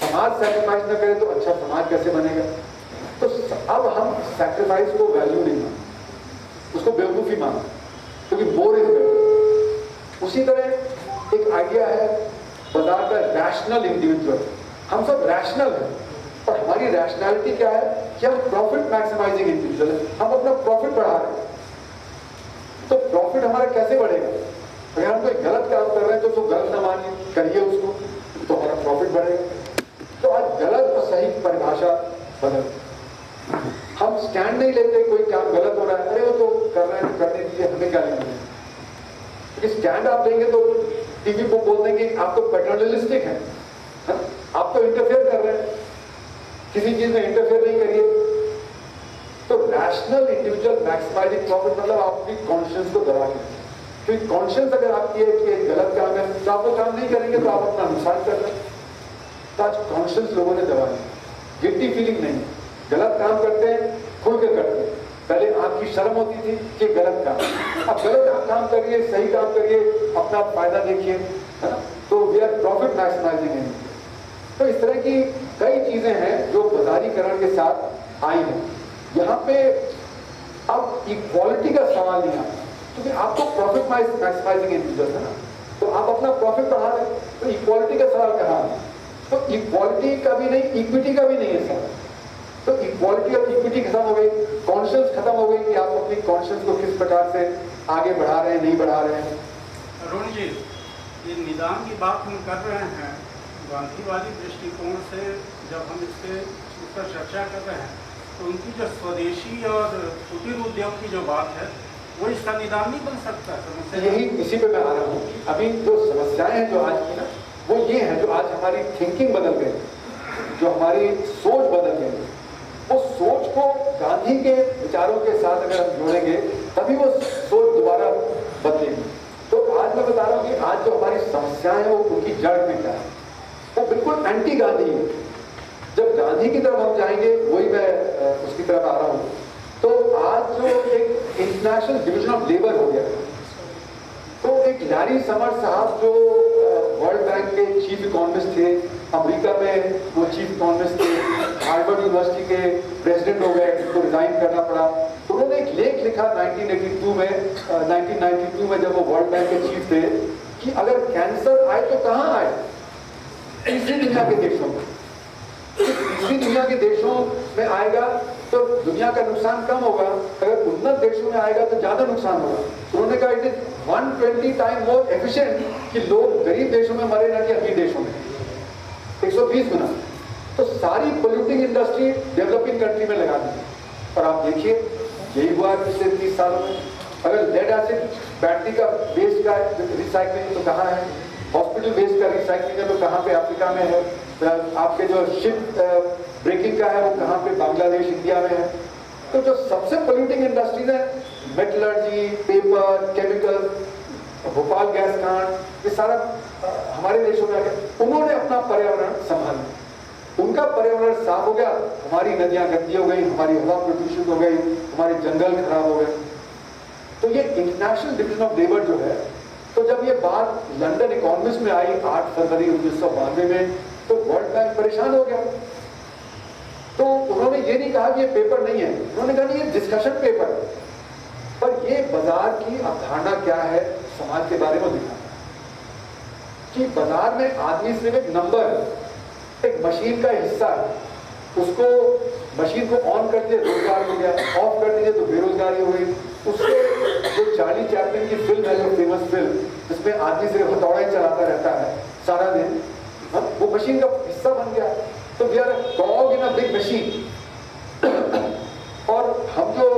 समाज सैक्रिफाइस ना करे तो अच्छा समाज कैसे बनेगा? तो अब हम सैक्रिफाइस को वैल्यू नहीं मानते, उसको बेवकूफी मानते, क्योंकि मोर इज बेटर। उसी तरह एक आइडिया है बाजार का, रैशनल इंडिविजुअल। हम सब रैशनल हैं, और हमारी रैशनैलिटी क्या है कि हम प्रॉफिट मैक्सिमाइजिंग इंडिविजुअल है, हम अपना प्रॉफिट बढ़ा रहे हैं। तो प्रॉफिट हमारा कैसे बढ़ेगा? अगर हम कोई गलत काम कर रहे हैं तो उसको गलत ना मानिए, करिए उसको, तो हमारा प्रॉफिट बढ़ेगा। तो आज गलत और सही परिभाषा बदल, हम स्टैंड नहीं लेते, कोई काम गलत हो रहा है, अरे वो तो कर रहे हैं, करने दीजिए, हमें क्या लेना है। क्योंकि स्टैंड आप लेंगे तो टीवी को बोल देंगे आप तो पैटर्नलिस्टिक हैं, आप तो इंटरफेयर कर रहे हैं, किसी चीज में इंटरफेयर नहीं करिए। तो रैशनल इंडिविजुअल मैक्सिमाइजिंग प्रॉफिट मतलब आप अपनी कॉन्शियस को दबा के, क्योंकि कॉन्शियस अगर आपकी है कि गलत काम है तो आप वो काम नहीं करेंगे, तो आप अपना नुकसान कर रहे हैं। तो आज कॉन्शियस लोगों ने दबा दी, गिल्टी फीलिंग नहीं, गलत काम करते हैं खुल के करते हैं। पहले आपकी शर्म होती थी कि गलत काम, अब गलत काम करिए, सही काम करिए, अपना फायदा देखिए, है ना। तो वी आर प्रॉफिट मैक्सिमाइजिंग। तो इस तरह की कई चीजें हैं जो बाजारीकरण के साथ आई हैं। यहाँ पे अब इक्वालिटी का सवाल नहीं आता, क्योंकि आपको प्रॉफिट मैक्सिमाइजिंग इंडिविजुअल है ना, तो आप अपना प्रॉफिट बढ़ा रहे हैं, तो इक्वालिटी का सवाल कहाँ है? तो इक्वालिटी का भी नहीं, इक्विटी का भी नहीं है सवाल। तो इक्वालिटी और इक्विटी खत्म हो गई, कॉन्शियस खत्म हो गई कि आप अपनी कॉन्शियस को किस प्रकार से आगे बढ़ा रहे हैं, नहीं बढ़ा रहे हैं। अरुण जी, ये निदान की बात हम कर रहे हैं, गांधीवादी दृष्टिकोण से जब हम इस पर चर्चा कर रहे हैं, तो उनकी जो स्वदेशी और कुटीर उद्योग की जो बात है, वो इसका निदान नहीं बन सकता है। यही इसी पे मैं आ रहा हूँ। अभी जो समस्याएं हैं जो आज की ना, वो ये है, जो आज हमारी थिंकिंग बदल गई, जो हमारी सोच बदल गई, वो सोच को गांधी के विचारों के साथ अगर हम जोड़ेंगे तभी वो सोच दोबारा बदलेगी। तो आज मैं बता रहा हूँ कि आज जो हमारी समस्याएं हैं वो उनकी जड़ में क्या है, वो बिल्कुल एंटी गांधी है। जब गांधी की तरफ हम जाएंगे, वही मैं उसकी तरफ आ रहा हूँ। तो आज जो एक इंटरनेशनल डिवीजन ऑफ लेबर हो गया, तो एक लैरी समर साहब जो वर्ल्ड बैंक के चीफ इकोनॉमिस्ट थे, अमेरिका में वो चीफ इकोनॉमिस्ट थे, हार्वर्ड यूनिवर्सिटी के प्रेसिडेंट हो गए, उनको रिजाइन करना पड़ा। तो उन्होंने एक लेख लिखा 1992 में जब वो वर्ल्ड बैंक के चीफ थे कि अगर कैंसर आए तो कहाँ आए? तीसरी दुनिया के देशों में। तीसरी दुनिया के देशों में आएगा तो दुनिया का नुकसान कम होगा, अगर उन्नत देशों में आएगा तो ज्यादा नुकसान होगा। उन्होंने कहा it is 120 time more efficient कि लोग गरीब देशों में मरे ना कि अमीर देशों में। 120 गुना। तो सारी पोल्यूटिंग इंडस्ट्री डेवलपिंग कंट्री में लगा दी। और आप देखिए यही हुआ पिछले 30 सालों में। अगर लेड एसिड बैटरी का वेस्ट का रिसाइकलिंग तो कहाँ है? हॉस्पिटल वेस्ट का रिसाइकलिंग है तो कहाँ पे? अफ्रीका में है। आपके जो शिप ब्रेकिंग का है वो कहाँ पे? बांग्लादेश, इंडिया में है। तो जो सबसे पोल्यूटिंग इंडस्ट्रीज है, metallurgy, paper, chemical, Bhopal gas कांड, ये सारा हमारे देशों में आ गया। उन्होंने अपना पर्यावरण संभाला, उनका पर्यावरण साफ हो गया, हमारी नदियां गंदी हो गई, हमारी हवा प्रदूषित हो गई, हमारे जंगल खराब हो गए। तो ये इंटरनेशनल डिवीजन ऑफ लेबर जो है, तो जब ये बात लंदन इकोनॉमिस्ट में आई 8 फरवरी 1992 में, तो वर्ल्ड बैंक परेशान हो गया। तो उन्होंने ये नहीं कहा कि ये पेपर नहीं है, उन्होंने कहा ये डिस्कशन पेपर है। पर ये बाजार की अवधारणा क्या है समाज के बारे में दिखाना कि बाजार में आदमी सिर्फ एक नंबर, एक मशीन का हिस्सा है। उसको मशीन को ऑन कर दिए रोजगार हो गया, ऑफ कर दीजिए तो बेरोजगारी हो गई। उससे जो चार्ली चैपलिन की फिल्म है, जो फेमस फिल्म जिसमें आदमी सिर्फ हथौड़ा ही चलाता रहता है सारा दिन, वो मशीन का हिस्सा बन गया। तो we are a dog in a big machine. और हम जो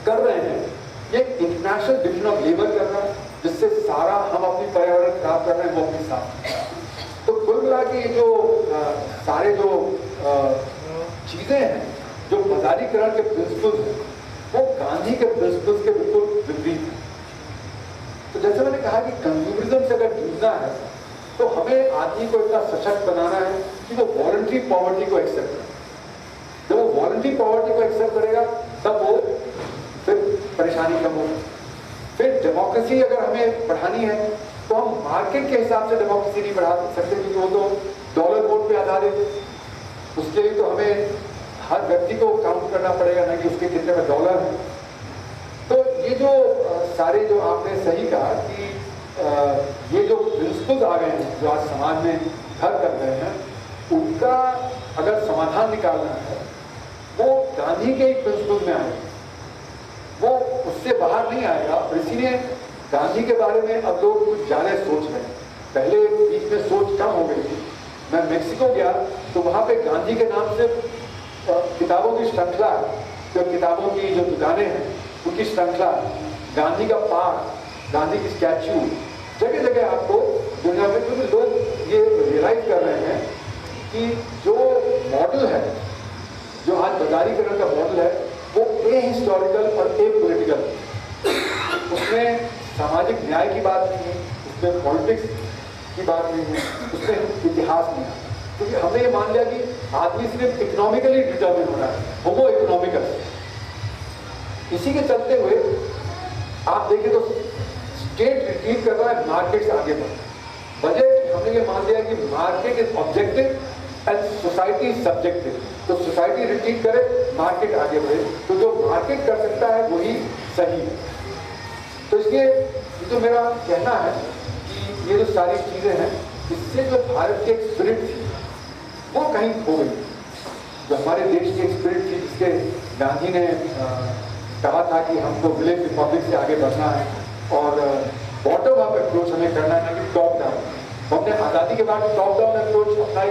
कर रहे हैं ये इंटरनेशनल डिवीजन ऑफ लेबर कर रहा है, जिससे सारा हम अपनी पर्यावरण खराब कर रहे हैं वो अपने साथ। तो कुल मिला के ये जो सारे जो चीजें हैं, जो बाजारीकरण के प्रिंसिपल्स हैं, वो गांधी के प्रिंसिपल्स के बिल्कुल विपरीत है। तो जैसे मैंने कहा कि कंज्यूमरिज्म से अगर जूझना है तो हमें आदमी को इतना सशक्त बनाना है कि वो वॉलंटरी पॉवर्टी को एक्सेप्ट करे। जब वो वॉलंटरी पॉवर्टी को एक्सेप्ट करेगा तब वो फिर परेशानी कम होगी। फिर डेमोक्रेसी अगर हमें बढ़ानी है तो हम मार्केट के हिसाब से डेमोक्रेसी नहीं बढ़ा सकते, क्योंकि वो तो डॉलर वोट पे आधारित है। उसके लिए तो हमें हर व्यक्ति को काउंट करना पड़ेगा, ना कि उसके कितने में डॉलर है। तो ये जो सारे जो आपने सही कहा कि ये जो प्रिंसिपल्स आ गए हैं जो आज समाज में घर कर रहे हैं, उनका अगर समाधान निकालना है वो गांधी के ही प्रिंसिपल्स में आएगा, वो उससे बाहर नहीं आएगा। और इसीलिए गांधी के बारे में अब लोग कुछ ज्यादा सोच रहे हैं। पहले बीच में सोच कम हो गई थी। मैं मेक्सिको गया तो वहाँ पे गांधी के नाम से किताबों की श्रृंखला, जो किताबों की जो दुकानें हैं उनकी श्रृंखला, गांधी का पार्क, गांधी की स्टैच्यू, जगह जगह आपको दुनिया में, क्योंकि लोग ये रियलाइज कर रहे हैं कि जो मॉडल है, जो आज बाजारीकरण का मॉडल है, वो ए हिस्टोरिकल और ए पॉलिटिकल। उसमें सामाजिक न्याय की बात नहीं है, उसमें पॉलिटिक्स की बात नहीं है, उसमें इतिहास नहीं है। क्योंकि हमने ये मान लिया कि आदमी सिर्फ इकोनॉमिकली डिटर्मिन हो रहा है, होमो इकोनॉमिकल। इसी के चलते हुए आप देखें तो स्टेट रिट्रीट कर रहा है मार्केट से आगे बढ़। बजट हमने ये मान लिया कि market is objective and society is subjective. तो सोसाइटी रिट्रीट करे, मार्केट आगे बढ़े। तो जो मार्केट कर सकता है वही सही है। तो इसलिए जो मेरा कहना है कि ये जो सारी चीजें हैं, इससे जो भारत की एक स्पिरिट थी वो कहीं खो गई। जो हमारे देश की एक स्पिरिट थी, जिसके गांधी ने कहा था कि हमको विलेज रिपब्लिक से आगे बढ़ना है और बॉटम अप अप्रोच हमें करना है, ना कि टॉप डाउन। हमने आज़ादी के बाद टॉप डाउन अप्रोच अपनाई।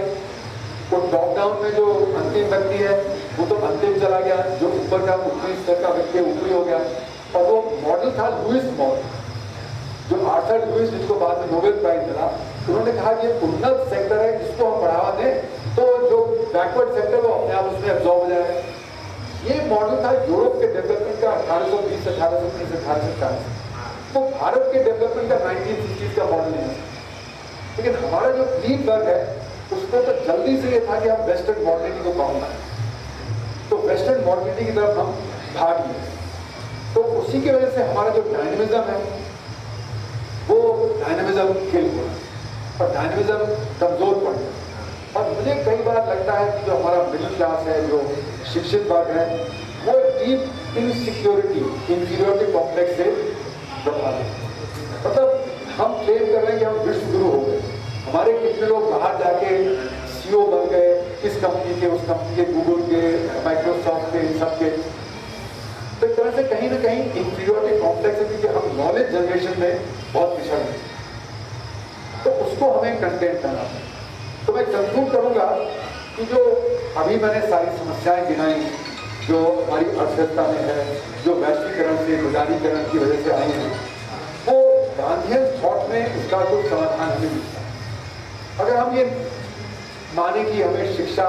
तो टॉप डाउन में जो अंतिम व्यक्ति है वो तो अंतिम चला गया, जो ऊपर का ऊपरी स्तर का व्यक्ति ऊपरी हो गया। और वो मॉडल था लुइस मॉडल, जो आर्थर लुइस, जिसको बाद में नोबेल प्राइज मिला। उन्होंने कहा कि उन्नत सेक्टर है, जिसको हम बढ़ावा दें तो जो बैकवर्ड सेक्टर वो अपने आप उसमें एब्जॉर्ब हो जाएगा। ये मॉडल था यूरोप के डेवलपमेंट का 1820, 1830, 1840। तो भारत के डेवलपमेंट का 1960s का मॉडल नहीं है। लेकिन हमारा जो लीड वर्ग है उसको तो जल्दी से ये था कि हम वेस्टर्न मॉडलिटी को पाऊंगा, तो वेस्टर्न मॉडलिटी की तरफ हम भाग लिए। तो उसी की वजह से हमारा जो डायनेमिज्म है वो डायनेमिज्म किल हुआ। और डायनेमिज्म कमजोर पड़ गया। और मुझे कई बार लगता है कि जो हमारा मिडिल क्लास है, जो शिक्षित वर्ग है, वो डीप इनसिक्योरिटी, इंफीरियरिटी कॉम्प्लेक्स से प्रभावित है। मतलब हम क्लेम कर रहे हैं कि हम विश्व गुरु हो गए, हमारे कितने लोग बाहर जाके सीईओ बन गए, इस कंपनी के, उस कंपनी के, गूगल के, माइक्रोसॉफ्ट के, इन सब के। तो एक तरह से कहीं ना कहीं इंफीरियरिटी कॉम्प्लेक्स है, क्योंकि हम नॉलेज जनरेशन में बहुत पिछड़ गए, तो उसको हमें कंटेन करना है। तो मैं कंक्लूड करूंगा कि जो अभी मैंने सारी समस्याएं गिनाई, जो हमारी अर्थव्यवस्था में है, जो वैश्वीकरण से, बाजारीकरण की वजह से आई हैं, वो गांधीयन थॉट में इसका कोई समाधान नहीं मिलता। अगर हम ये माने कि हमें शिक्षा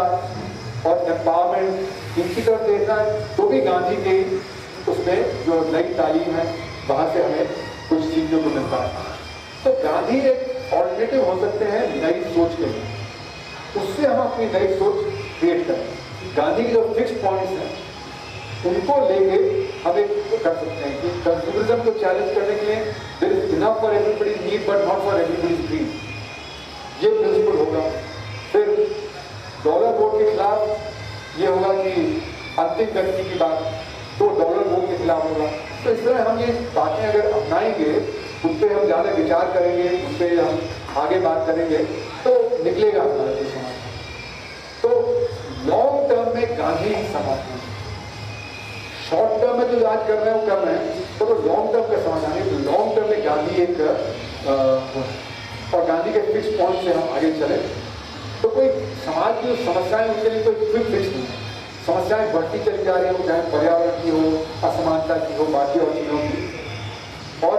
और एम्पावरमेंट इनकी तरफ देखना है, तो भी गांधी के उसमें जो नई तालीम है वहां से हमें कुछ सीखने को मिलता है। तो गांधी एक ऑल्टरनेटिव हो सकते हैं नई सोच के लिए, उससे हम अपनी नई सोच क्रिएट करें। गांधी के जो फिक्स पॉइंट्स हैं उनको लेके हम एक कर सकते हैं कि कंज्यूमरिज्म को चैलेंज करने के लिए there is enough for everybody's need but not for everybody's dream, ये प्रिंसिपल होगा। फिर डॉलर वोट के खिलाफ ये होगा कि अंतिम व्यक्ति की बात तो डॉलर वोट के खिलाफ होगा। तो इस तरह हम ये बातें अगर अपनाएंगे, उन पर हम ज़्यादा विचार करेंगे, उन पर हम आगे बात करेंगे, तो निकलेगा हमारा ये समाधान। तो लॉन्ग टर्म में गांधी समाधान, शॉर्ट टर्म में जो आज कर रहे हैं वो कर रहे हैं, तो लॉन्ग टर्म का समाधान है। तो लॉन्ग टर्म में गांधी एक और गांधी के फिक्स पॉइंट से हम आगे चले, तो कोई समाज की जो समस्याएं उनके लिए कोई क्विक फिक्स नहीं है। समस्याएं बढ़ती चली जा रही हो, चाहे पर्यावरण की हो, असमानता की हो, बाकी और चीज़ों की, और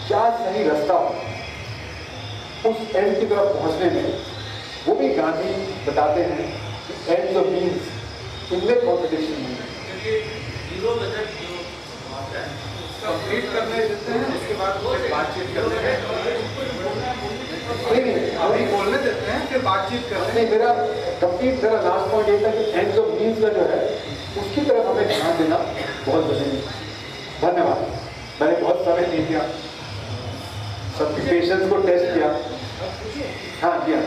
क्या सही रास्ता हो उस एंड की तरफ पहुंचने में, वो भी गांधी बताते हैं कि एंड ऑफ मीन्स, इनमें कॉन्ट्रडिक्शन नहीं है। जीरो बजट जो आता है कंप्लीट करने देते हैं, उसके बाद फिर बातचीत करते हैं। नहीं, अभी बोलने देते हैं, फिर बातचीत करते हैं। नहीं, मेरा लास्ट पॉइंट ये था कि एंड ऑफ मीन्स का जो है उसकी तरफ हमें ध्यान देना बहुत जरूरी है। धन्यवाद। मैंने बहुत समय नहीं दिया, सबकी पेशेंस को टेस्ट किया। हाँ जी हाँ।